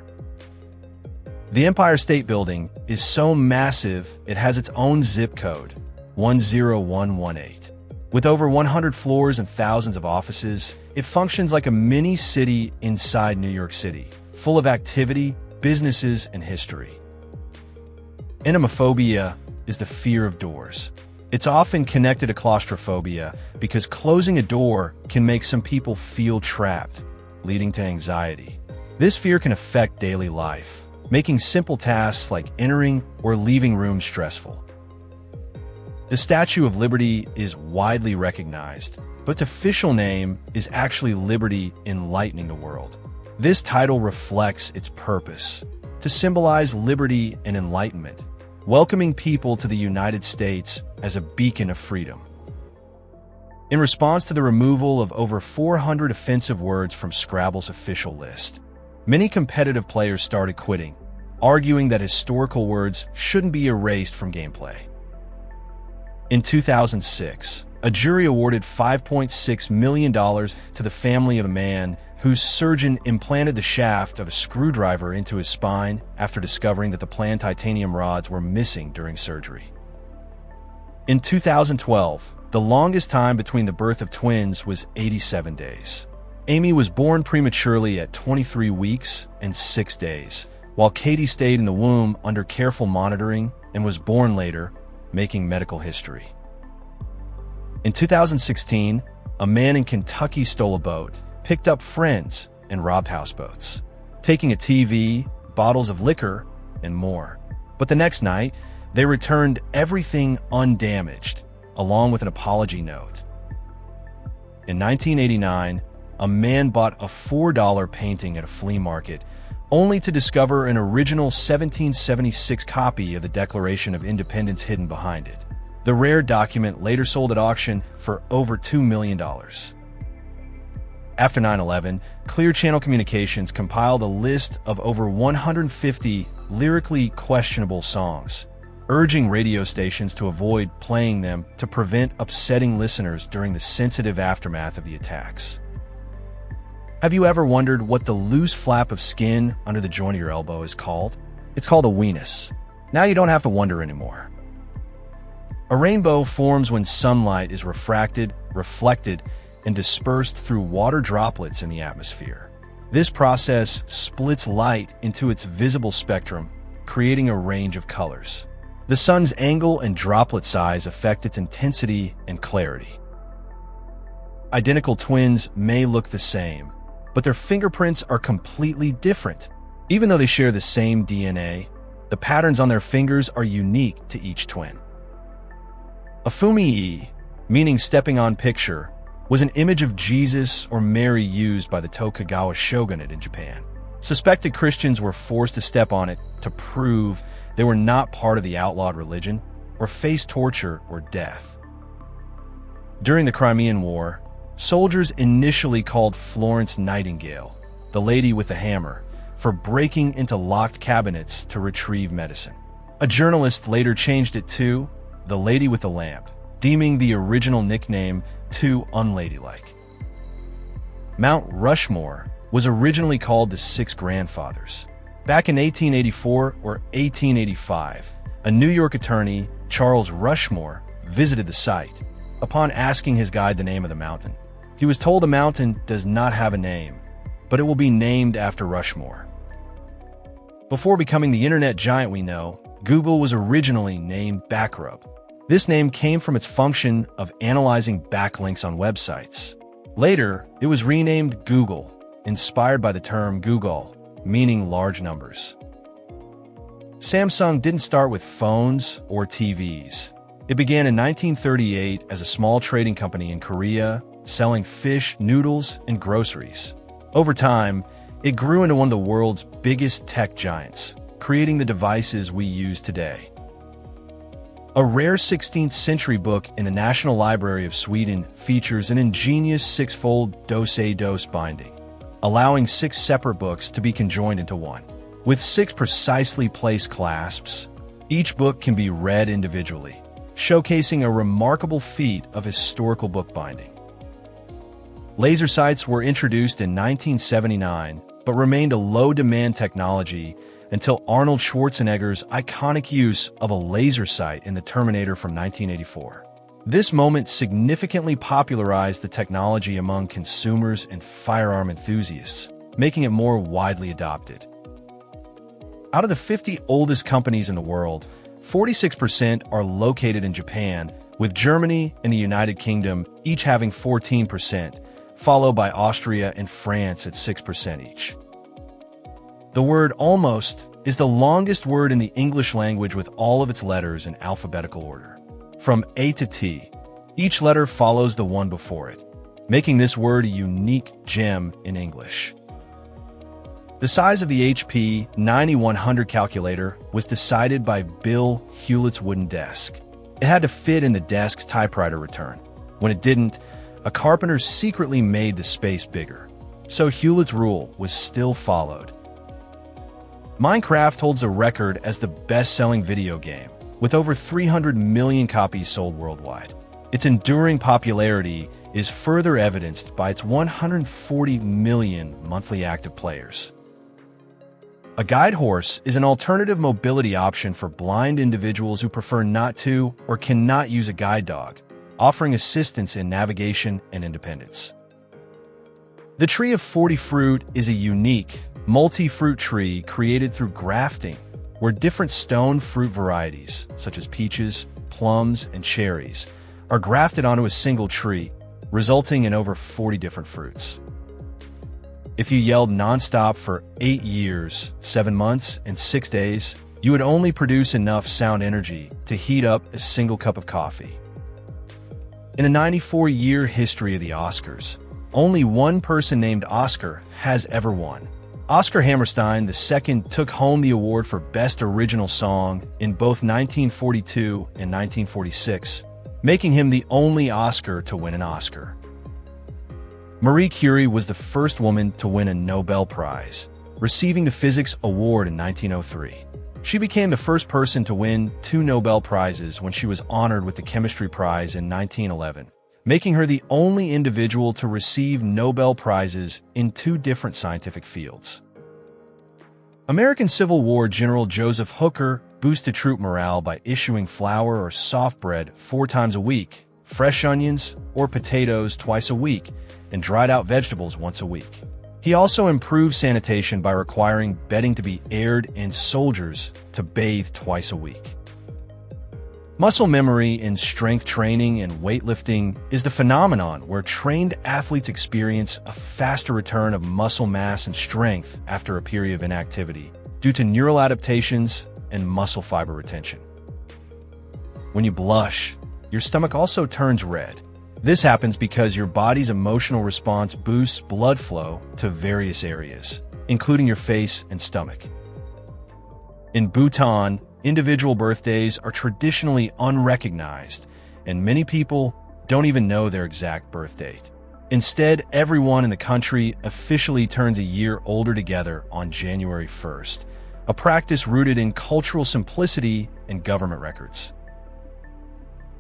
The Empire State Building is so massive it has its own zip code, 10118. With over 100 floors and thousands of offices, it functions like a mini city inside New York City, full of activity, businesses, and history. Anemophobia is the fear of doors. It's often connected to claustrophobia because closing a door can make some people feel trapped, leading to anxiety. This fear can affect daily life, making simple tasks like entering or leaving rooms stressful. The Statue of Liberty is widely recognized, but its official name is actually Liberty Enlightening the World. This title reflects its purpose, to symbolize liberty and enlightenment, welcoming people to the United States as a beacon of freedom. In response to the removal of over 400 offensive words from Scrabble's official list, many competitive players started quitting, arguing that historical words shouldn't be erased from gameplay. In 2006, a jury awarded $5.6 million to the family of a man whose surgeon implanted the shaft of a screwdriver into his spine after discovering that the planned titanium rods were missing during surgery. In 2012, the longest time between the birth of twins was 87 days. Amy was born prematurely at 23 weeks and 6 days, while Katie stayed in the womb under careful monitoring and was born later, making medical history. In 2016, a man in Kentucky stole a boat, picked up friends, and robbed houseboats, taking a TV, bottles of liquor, and more. But the next night, they returned everything undamaged, along with an apology note. In 1989, a man bought a $4 painting at a flea market, only to discover an original 1776 copy of the Declaration of Independence hidden behind it. The rare document later sold at auction for over $2 million. After 9/11, Clear Channel Communications compiled a list of over 150 lyrically questionable songs, urging radio stations to avoid playing them to prevent upsetting listeners during the sensitive aftermath of the attacks. Have you ever wondered what the loose flap of skin under the joint of your elbow is called? It's called a weenus. Now you don't have to wonder anymore. A rainbow forms when sunlight is refracted, reflected, and dispersed through water droplets in the atmosphere. This process splits light into its visible spectrum, creating a range of colors. The sun's angle and droplet size affect its intensity and clarity. Identical twins may look the same, but their fingerprints are completely different. Even though they share the same DNA, the patterns on their fingers are unique to each twin. A fumi-e, meaning stepping on picture, was an image of Jesus or Mary used by the Tokugawa shogunate in Japan. Suspected Christians were forced to step on it to prove they were not part of the outlawed religion or face torture or death. During the Crimean War, soldiers initially called Florence Nightingale, the lady with the hammer, for breaking into locked cabinets to retrieve medicine. A journalist later changed it to the lady with the lamp, deeming the original nickname too unladylike. Mount Rushmore was originally called the Six Grandfathers. Back in 1884 or 1885, a New York attorney, Charles Rushmore, visited the site. Upon asking his guide the name of the mountain, he was told the mountain does not have a name, but it will be named after Rushmore. Before becoming the internet giant we know, Google was originally named Backrub. This name came from its function of analyzing backlinks on websites. Later, it was renamed Google, inspired by the term Google, meaning large numbers. Samsung didn't start with phones or TVs. It began in 1938 as a small trading company in Korea, selling fish, noodles, and groceries. Over time, it grew into one of the world's biggest tech giants, creating the devices we use today. A rare 16th century book in the National Library of Sweden features an ingenious six-fold dos-a-dos binding, allowing 6 separate books to be conjoined into one. With 6 precisely placed clasps, each book can be read individually, showcasing a remarkable feat of historical bookbinding. Laser sights were introduced in 1979, but remained a low-demand technology until Arnold Schwarzenegger's iconic use of a laser sight in The Terminator from 1984. This moment significantly popularized the technology among consumers and firearm enthusiasts, making it more widely adopted. Out of the 50 oldest companies in the world, 46% are located in Japan, with Germany and the United Kingdom each having 14%, followed by Austria and France at 6% each. The word almost is the longest word in the English language with all of its letters in alphabetical order. From A to T, each letter follows the one before it, making this word a unique gem in English. The size of the HP 9100 calculator was decided by Bill Hewlett's wooden desk. It had to fit in the desk's typewriter return. When it didn't, a carpenter secretly made the space bigger. So Hewlett's rule was still followed. Minecraft holds a record as the best-selling video game, with over 300 million copies sold worldwide. Its enduring popularity is further evidenced by its 140 million monthly active players. A guide horse is an alternative mobility option for blind individuals who prefer not to or cannot use a guide dog, offering assistance in navigation and independence. The Tree of 40 Fruit is a unique, multi-fruit tree created through grafting, where different stone fruit varieties, such as peaches, plums, and cherries, are grafted onto a single tree, resulting in over 40 different fruits. If you yelled nonstop for 8 years, 7 months, and 6 days, you would only produce enough sound energy to heat up a single cup of coffee. In a 94-year history of the Oscars, only one person named Oscar has ever won. Oscar Hammerstein II took home the award for Best Original Song in both 1942 and 1946, making him the only Oscar to win an Oscar. Marie Curie was the first woman to win a Nobel Prize, receiving the Physics Award in 1903. She became the first person to win 2 Nobel Prizes when she was honored with the Chemistry Prize in 1911, making her the only individual to receive Nobel Prizes in 2 different scientific fields. American Civil War General Joseph Hooker boosted troop morale by issuing flour or soft bread 4 times a week, fresh onions or potatoes twice a week, and dried-out vegetables once a week. He also improved sanitation by requiring bedding to be aired and soldiers to bathe twice a week. Muscle memory in strength training and weightlifting is the phenomenon where trained athletes experience a faster return of muscle mass and strength after a period of inactivity due to neural adaptations and muscle fiber retention. When you blush, your stomach also turns red. This happens because your body's emotional response boosts blood flow to various areas, including your face and stomach. In Bhutan, individual birthdays are traditionally unrecognized, and many people don't even know their exact birth date. Instead, everyone in the country officially turns a year older together on January 1st, a practice rooted in cultural simplicity and government records.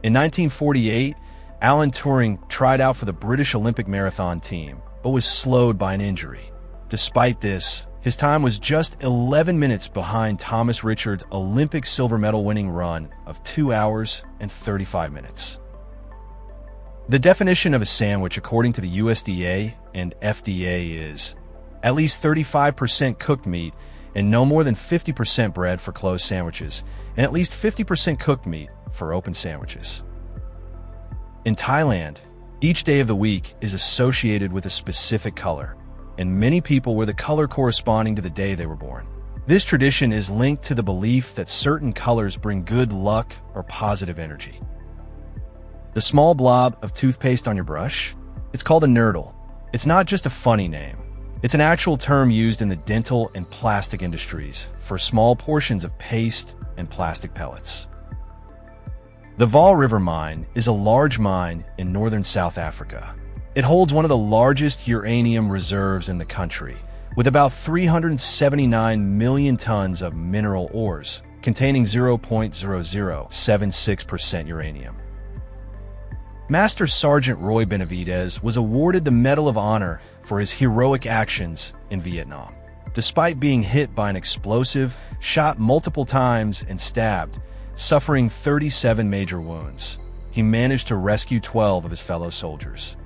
In 1948, Alan Turing tried out for the British Olympic marathon team, but was slowed by an injury. Despite this, his time was just 11 minutes behind Thomas Richard's Olympic silver medal winning run of 2 hours and 35 minutes. The definition of a sandwich according to the USDA and FDA is at least 35% cooked meat and no more than 50% bread for closed sandwiches, and at least 50% cooked meat for open sandwiches. In Thailand, each day of the week is associated with a specific color, and many people wear the color corresponding to the day they were born. This tradition is linked to the belief that certain colors bring good luck or positive energy. The small blob of toothpaste on your brush? It's called a nurdle. It's not just a funny name. It's an actual term used in the dental and plastic industries for small portions of paste and plastic pellets. The Vaal River Mine is a large mine in northern South Africa. It holds one of the largest uranium reserves in the country, with about 379 million tons of mineral ores, containing 0.0076% uranium. Master Sergeant Roy Benavidez was awarded the Medal of Honor for his heroic actions in Vietnam. Despite being hit by an explosive, shot multiple times, and stabbed, suffering 37 major wounds, he managed to rescue 12 of his fellow soldiers.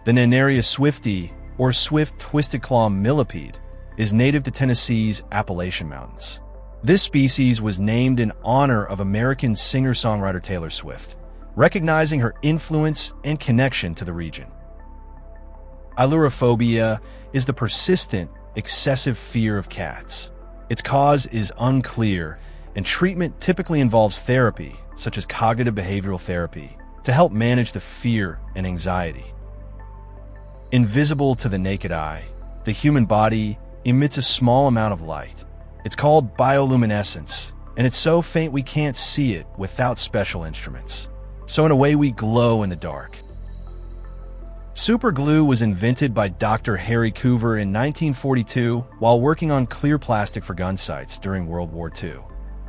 The Nanaria swiftie, or swift twisted claw millipede, is native to Tennessee's Appalachian Mountains. This species was named in honor of American singer-songwriter Taylor Swift, recognizing her influence and connection to the region. Ailurophobia is the persistent, excessive fear of cats. Its cause is unclear, and treatment typically involves therapy, such as cognitive behavioral therapy, to help manage the fear and anxiety. Invisible to the naked eye, the human body emits a small amount of light. It's called bioluminescence, and it's so faint we can't see it without special instruments. So in a way, we glow in the dark. Super glue was invented by Dr. Harry Coover in 1942 while working on clear plastic for gun sights during World War II.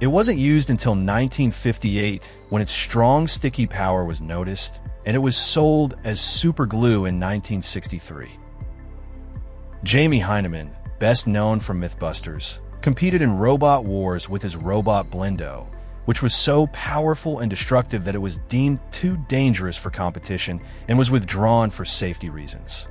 It wasn't used until 1958 when its strong sticky power was noticed, and it was sold as super glue in 1963. Jamie Hyneman, best known from Mythbusters, competed in Robot Wars with his robot Play-Doh, which was so powerful and destructive that it was deemed too dangerous for competition and was withdrawn for safety reasons.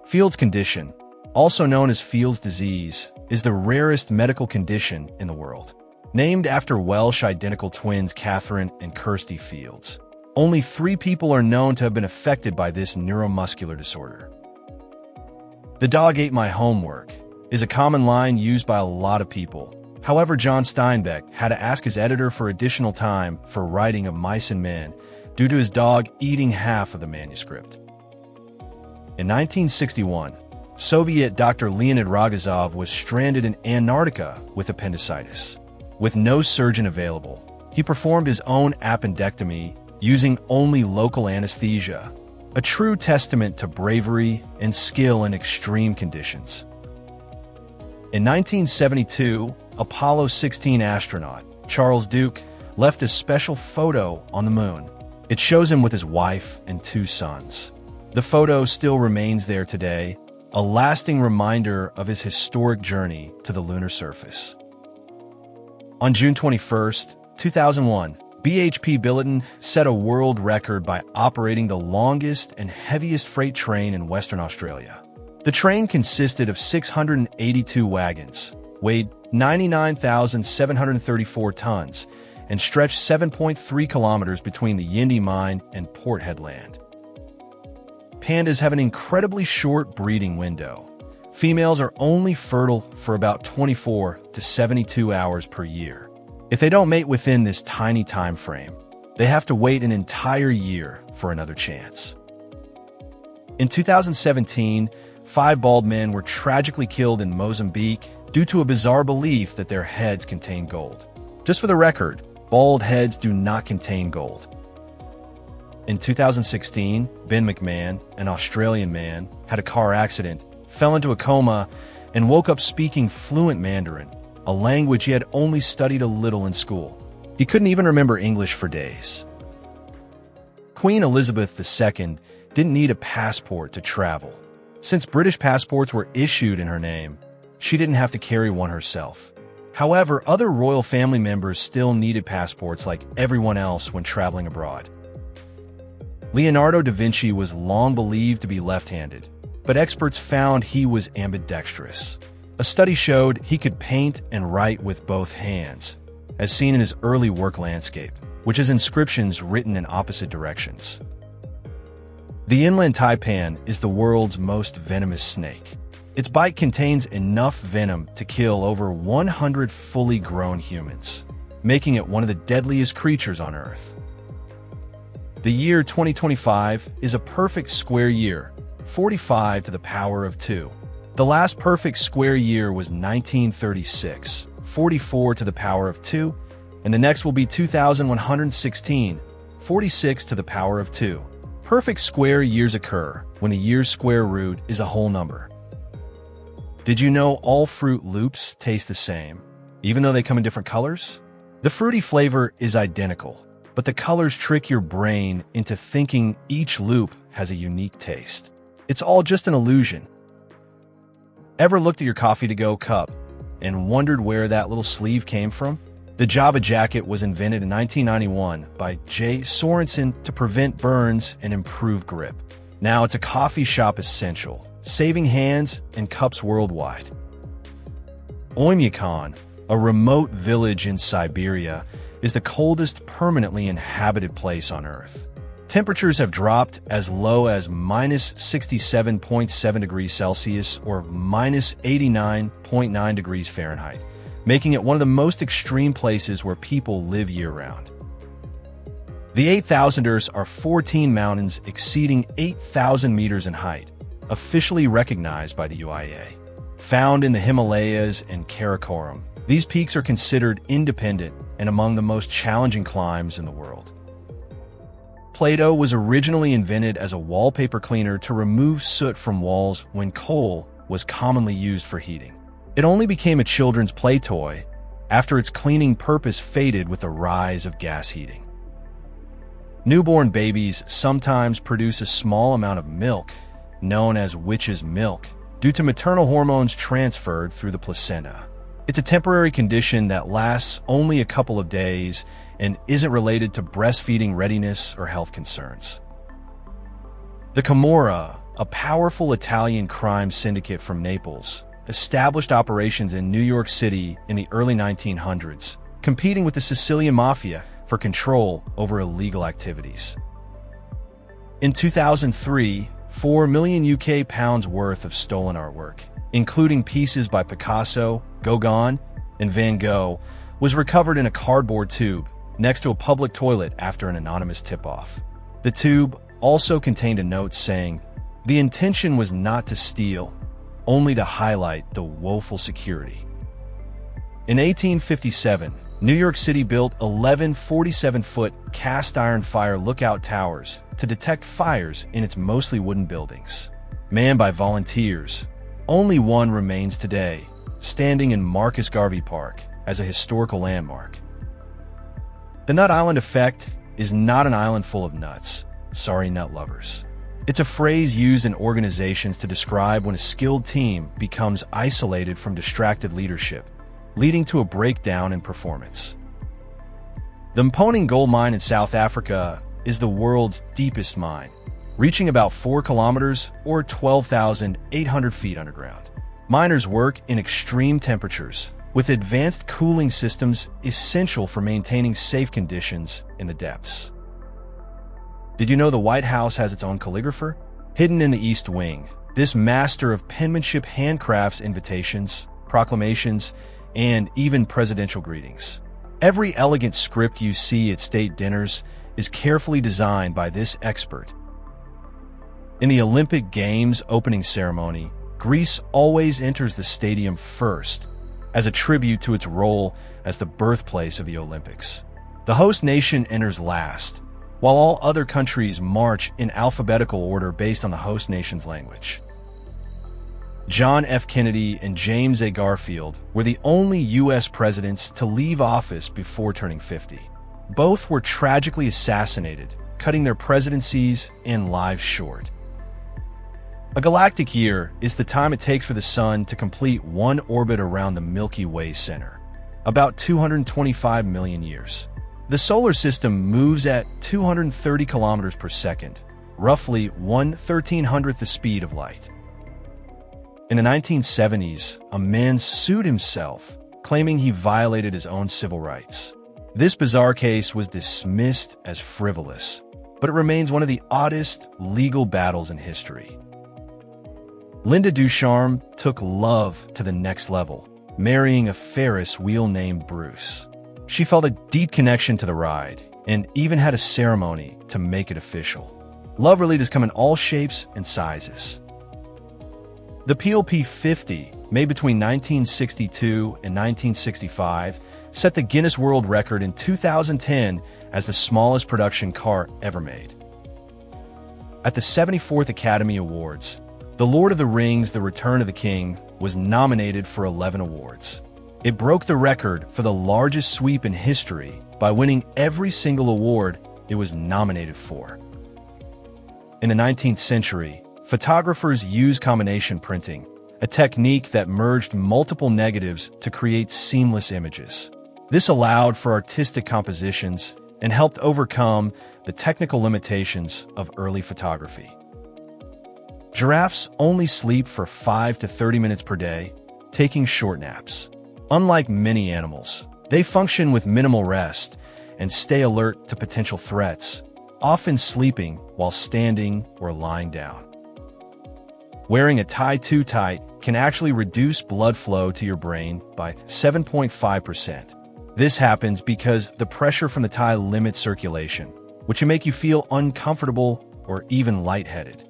Field's condition, also known as Field's disease, is the rarest medical condition in the world. Named after Welsh identical twins Catherine and Kirsty Fields, only 3 people are known to have been affected by this neuromuscular disorder. "The dog ate my homework" is a common line used by a lot of people. However, John Steinbeck had to ask his editor for additional time for writing of Mice and Men due to his dog eating half of the manuscript. In 1961, Soviet Dr. Leonid Rogozov was stranded in Antarctica with appendicitis. With no surgeon available, he performed his own appendectomy using only local anesthesia, a true testament to bravery and skill in extreme conditions. In 1972, Apollo 16 astronaut Charles Duke left a special photo on the moon. It shows him with his wife and 2 sons. The photo still remains there today, a lasting reminder of his historic journey to the lunar surface. On June 21, 2001, BHP Billiton set a world record by operating the longest and heaviest freight train in Western Australia. The train consisted of 682 wagons, weighed 99,734 tons, and stretched 7.3 kilometers between the Yindi Mine and Port Headland. Pandas have an incredibly short breeding window. Females are only fertile for about 24 to 72 hours per year. If they don't mate within this tiny time frame, they have to wait an entire year for another chance. In 2017, 5 bald men were tragically killed in Mozambique due to a bizarre belief that their heads contain gold. Just for the record, bald heads do not contain gold. In 2016, Ben McMahon, an Australian man, had a car accident, fell into a coma, and woke up speaking fluent Mandarin, a language he had only studied a little in school. He couldn't even remember English for days. Queen Elizabeth II didn't need a passport to travel. Since British passports were issued in her name, she didn't have to carry one herself. However, other royal family members still needed passports like everyone else when traveling abroad. Leonardo da Vinci was long believed to be left-handed, but experts found he was ambidextrous. A study showed he could paint and write with both hands, as seen in his early work Landscape, which has inscriptions written in opposite directions. The inland taipan is the world's most venomous snake. Its bite contains enough venom to kill over 100 fully grown humans, making it one of the deadliest creatures on Earth. The year 2025 is a perfect square year, 45 to the power of 2. The last perfect square year was 1936, 44 to the power of 2, and the next will be 2116, 46 to the power of 2. Perfect square years occur when the year's square root is a whole number. Did you know all Fruit Loops taste the same, even though they come in different colors? The fruity flavor is identical, but the colors trick your brain into thinking each loop has a unique taste. It's all just an illusion. Ever looked at your coffee-to-go cup and wondered where that little sleeve came from? The Java jacket was invented in 1991 by Jay Sorensen to prevent burns and improve grip. Now it's a coffee shop essential, saving hands and cups worldwide. Oymyakon, a remote village in Siberia, is the coldest permanently inhabited place on Earth. Temperatures have dropped as low as minus 67.7 degrees Celsius or minus 89.9 degrees Fahrenheit, making it one of the most extreme places where people live year-round. The 8,000ers are 14 mountains exceeding 8,000 meters in height, officially recognized by the UIA. Found in the Himalayas and Karakoram, these peaks are considered independent and among the most challenging climbs in the world. Play-Doh was originally invented as a wallpaper cleaner to remove soot from walls when coal was commonly used for heating. It only became a children's play toy after its cleaning purpose faded with the rise of gas heating. Newborn babies sometimes produce a small amount of milk, known as witch's milk, due to maternal hormones transferred through the placenta. It's a temporary condition that lasts only a couple of days and isn't related to breastfeeding readiness or health concerns. The Camorra, a powerful Italian crime syndicate from Naples, established operations in New York City in the early 1900s, competing with the Sicilian Mafia for control over illegal activities. In 2003, 4 million UK pounds worth of stolen artwork, including pieces by Picasso, Gauguin, and Van Gogh, was recovered in a cardboard tube next to a public toilet after an anonymous tip-off. The tube also contained a note saying, "The intention was not to steal, only to highlight the woeful security." In 1857, New York City built 11 47-foot cast-iron fire lookout towers to detect fires in its mostly wooden buildings. Manned by volunteers, only one remains today, standing in Marcus Garvey Park as a historical landmark. The Nut Island effect is not an island full of nuts. Sorry, nut lovers. It's a phrase used in organizations to describe when a skilled team becomes isolated from distracted leadership, leading to a breakdown in performance. The Mponeng gold mine in South Africa is the world's deepest mine, reaching about 4 kilometers or 12,800 feet underground. Miners work in extreme temperatures, with advanced cooling systems essential for maintaining safe conditions in the depths. Did you know the White House has its own calligrapher? Hidden in the East Wing, this master of penmanship handcrafts invitations, proclamations, and even presidential greetings. Every elegant script you see at state dinners is carefully designed by this expert. In the Olympic Games opening ceremony, Greece always enters the stadium first, as a tribute to its role as the birthplace of the Olympics. The host nation enters last, while all other countries march in alphabetical order based on the host nation's language. John F. Kennedy and James A. Garfield were the only U.S. presidents to leave office before turning 50. Both were tragically assassinated, cutting their presidencies and lives short. A galactic year is the time it takes for the Sun to complete one orbit around the Milky Way center, about 225 million years. The solar system moves at 230 kilometers per second, roughly 1/1300th the speed of light. In the 1970s, a man sued himself, claiming he violated his own civil rights. This bizarre case was dismissed as frivolous, but it remains one of the oddest legal battles in history. Linda Ducharme took love to the next level, marrying a Ferris wheel named Bruce. She felt a deep connection to the ride and even had a ceremony to make it official. Love really does come in all shapes and sizes. The PLP 50, made between 1962 and 1965, set the Guinness World Record in 2010 as the smallest production car ever made. At the 74th Academy Awards, The Lord of the Rings: The Return of the King was nominated for 11 awards. It broke the record for the largest sweep in history by winning every single award it was nominated for. In the 19th century, photographers used combination printing, a technique that merged multiple negatives to create seamless images. This allowed for artistic compositions and helped overcome the technical limitations of early photography. Giraffes only sleep for 5 to 30 minutes per day, taking short naps. Unlike many animals, they function with minimal rest and stay alert to potential threats, often sleeping while standing or lying down. Wearing a tie too tight can actually reduce blood flow to your brain by 7.5%. This happens because the pressure from the tie limits circulation, which can make you feel uncomfortable or even lightheaded.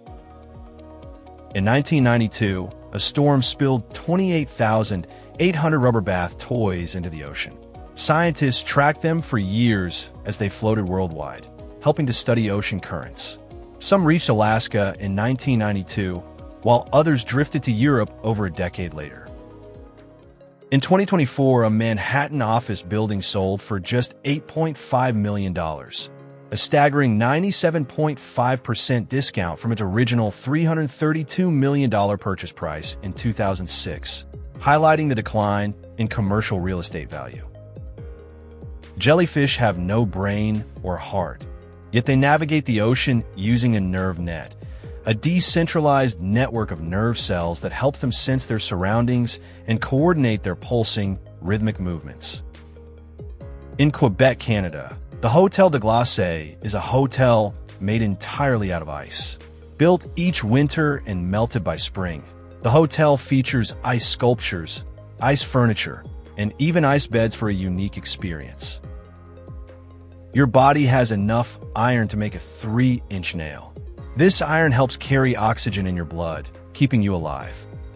In 1992, a storm spilled 28,800 rubber bath toys into the ocean. Scientists tracked them for years as they floated worldwide, helping to study ocean currents. Some reached Alaska in 1992, while others drifted to Europe over a decade later. In 2024, a Manhattan office building sold for just $8.5 million. a staggering 97.5% discount from its original $332 million purchase price in 2006, highlighting the decline in commercial real estate value. Jellyfish have no brain or heart, yet they navigate the ocean using a nerve net, a decentralized network of nerve cells that helps them sense their surroundings and coordinate their pulsing, rhythmic movements. In Quebec, Canada, the Hotel de Glace is a hotel made entirely out of ice. Built each winter and melted by spring, the hotel features ice sculptures, ice furniture, and even ice beds for a unique experience. Your body has enough iron to make a 3-inch nail. This iron helps carry oxygen in your blood, keeping you alive.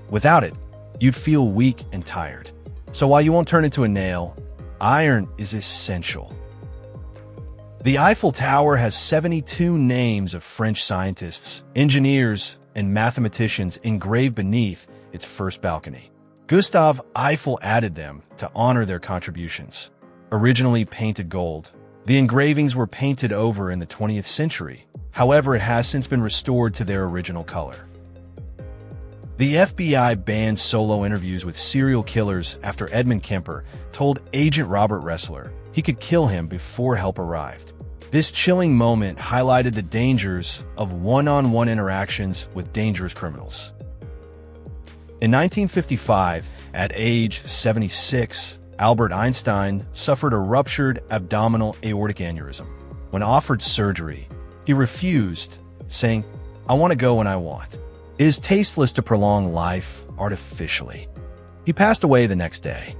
Without it, you'd feel weak and tired. So while you won't turn into a nail, iron is essential. The Eiffel Tower has 72 names of French scientists, engineers, and mathematicians engraved beneath its first balcony. Gustave Eiffel added them to honor their contributions. Originally painted gold, the engravings were painted over in the 20th century. However, it has since been restored to their original color. The FBI banned solo interviews with serial killers after Edmund Kemper told Agent Robert Ressler he could kill him before help arrived. This chilling moment highlighted the dangers of one-on-one interactions with dangerous criminals. In 1955, at age 76, Albert Einstein suffered a ruptured abdominal aortic aneurysm. When offered surgery, he refused, saying, "I want to go when I want." It is tasteless to prolong life artificially. He passed away the next day.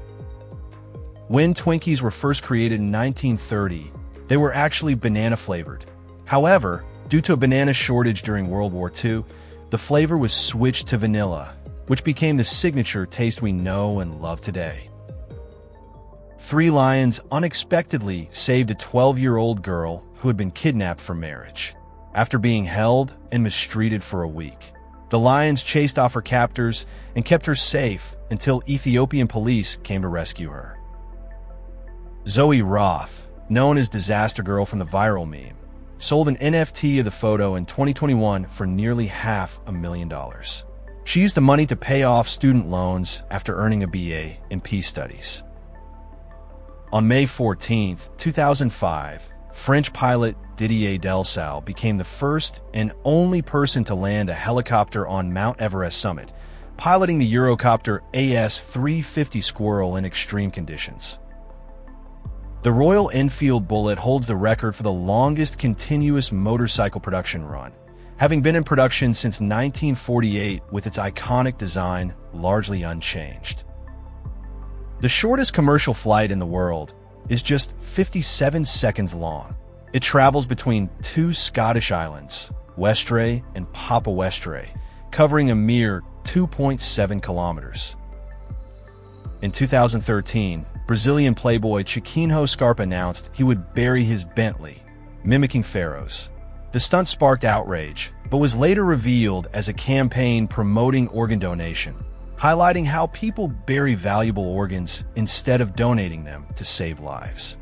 When Twinkies were first created in 1930, they were actually banana-flavored. However, due to a banana shortage during World War II, the flavor was switched to vanilla, which became the signature taste we know and love today. 3 lions unexpectedly saved a 12-year-old girl who had been kidnapped for marriage. After being held and mistreated for a week, the lions chased off her captors and kept her safe until Ethiopian police came to rescue her. Zoe Roth, known as Disaster Girl from the viral meme, sold an NFT of the photo in 2021 for nearly $500,000. She used the money to pay off student loans after earning a BA in peace studies. On May 14, 2005, French pilot Didier Delsalle became the first and only person to land a helicopter on Mount Everest summit, piloting the Eurocopter AS-350 Squirrel in extreme conditions. The Royal Enfield Bullet holds the record for the longest continuous motorcycle production run, having been in production since 1948 with its iconic design largely unchanged. The shortest commercial flight in the world is just 57 seconds long. It travels between 2 Scottish islands, Westray and Papa Westray, covering a mere 2.7 kilometers. In 2013, Brazilian playboy Chiquinho Scarpa announced he would bury his Bentley, mimicking pharaohs. The stunt sparked outrage, but was later revealed as a campaign promoting organ donation, highlighting how people bury valuable organs instead of donating them to save lives.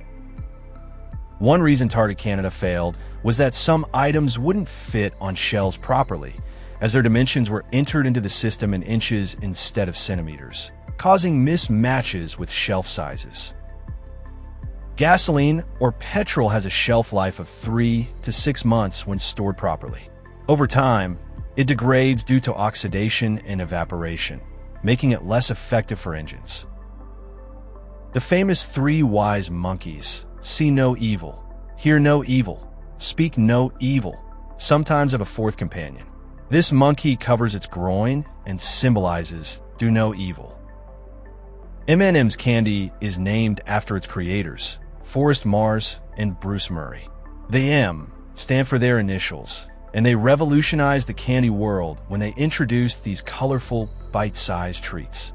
One reason Target Canada failed was that some items wouldn't fit on shelves properly, as their dimensions were entered into the system in inches instead of centimeters, causing mismatches with shelf sizes. Gasoline or petrol has a shelf life of 3 to 6 months when stored properly. Over time, it degrades due to oxidation and evaporation, making it less effective for engines. The famous 3 wise monkeys, see no evil, hear no evil, speak no evil, sometimes have a 4th companion. This monkey covers its groin and symbolizes do no evil. M&M's candy is named after its creators, Forrest Mars and Bruce Murray. The M stand for their initials, and they revolutionized the candy world when they introduced these colorful, bite-sized treats.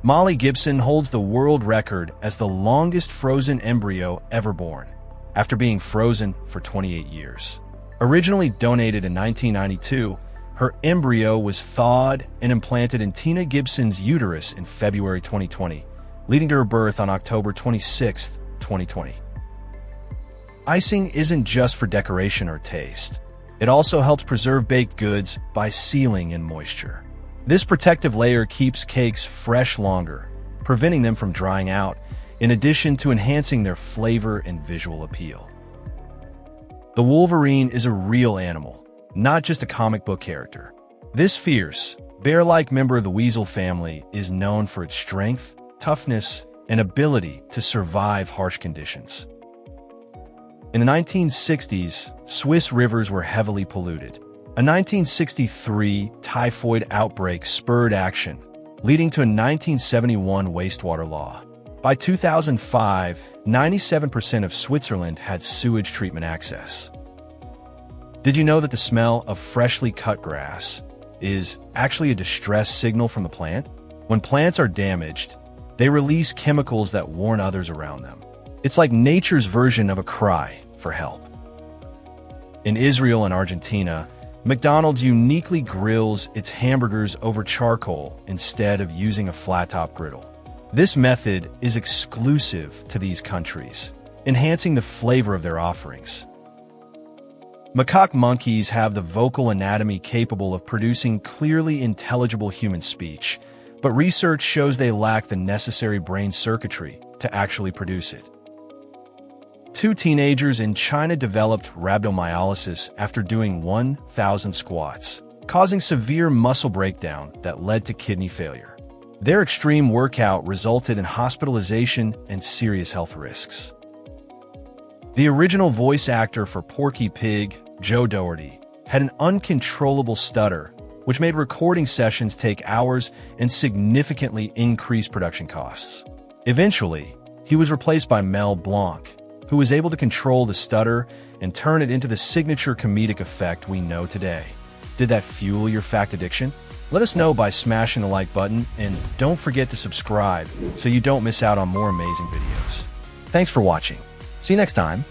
Molly Gibson holds the world record as the longest frozen embryo ever born, after being frozen for 28 years. Originally donated in 1992, her embryo was thawed and implanted in Tina Gibson's uterus in February 2020, leading to her birth on October 26, 2020. Icing isn't just for decoration or taste. It also helps preserve baked goods by sealing in moisture. This protective layer keeps cakes fresh longer, preventing them from drying out, in addition to enhancing their flavor and visual appeal. The Wolverine is a real animal, not just a comic book character. This fierce, bear-like member of the weasel family is known for its strength, toughness, and ability to survive harsh conditions. In the 1960s, Swiss rivers were heavily polluted. A 1963 typhoid outbreak spurred action, leading to a 1971 wastewater law. By 2005, 97% of Switzerland had sewage treatment access. Did you know that the smell of freshly cut grass is actually a distress signal from the plant? When plants are damaged, they release chemicals that warn others around them. It's like nature's version of a cry for help. In Israel and Argentina, McDonald's uniquely grills its hamburgers over charcoal instead of using a flat-top griddle. This method is exclusive to these countries, enhancing the flavor of their offerings. Macaque monkeys have the vocal anatomy capable of producing clearly intelligible human speech, but research shows they lack the necessary brain circuitry to actually produce it. 2 teenagers in China developed rhabdomyolysis after doing 1,000 squats, causing severe muscle breakdown that led to kidney failure. Their extreme workout resulted in hospitalization and serious health risks. The original voice actor for Porky Pig, Joe Doherty, had an uncontrollable stutter, which made recording sessions take hours and significantly increased production costs. Eventually, he was replaced by Mel Blanc, who was able to control the stutter and turn it into the signature comedic effect we know today. Did that fuel your fact addiction? Let us know by smashing the like button, and don't forget to subscribe so you don't miss out on more amazing videos. Thanks for watching. See you next time.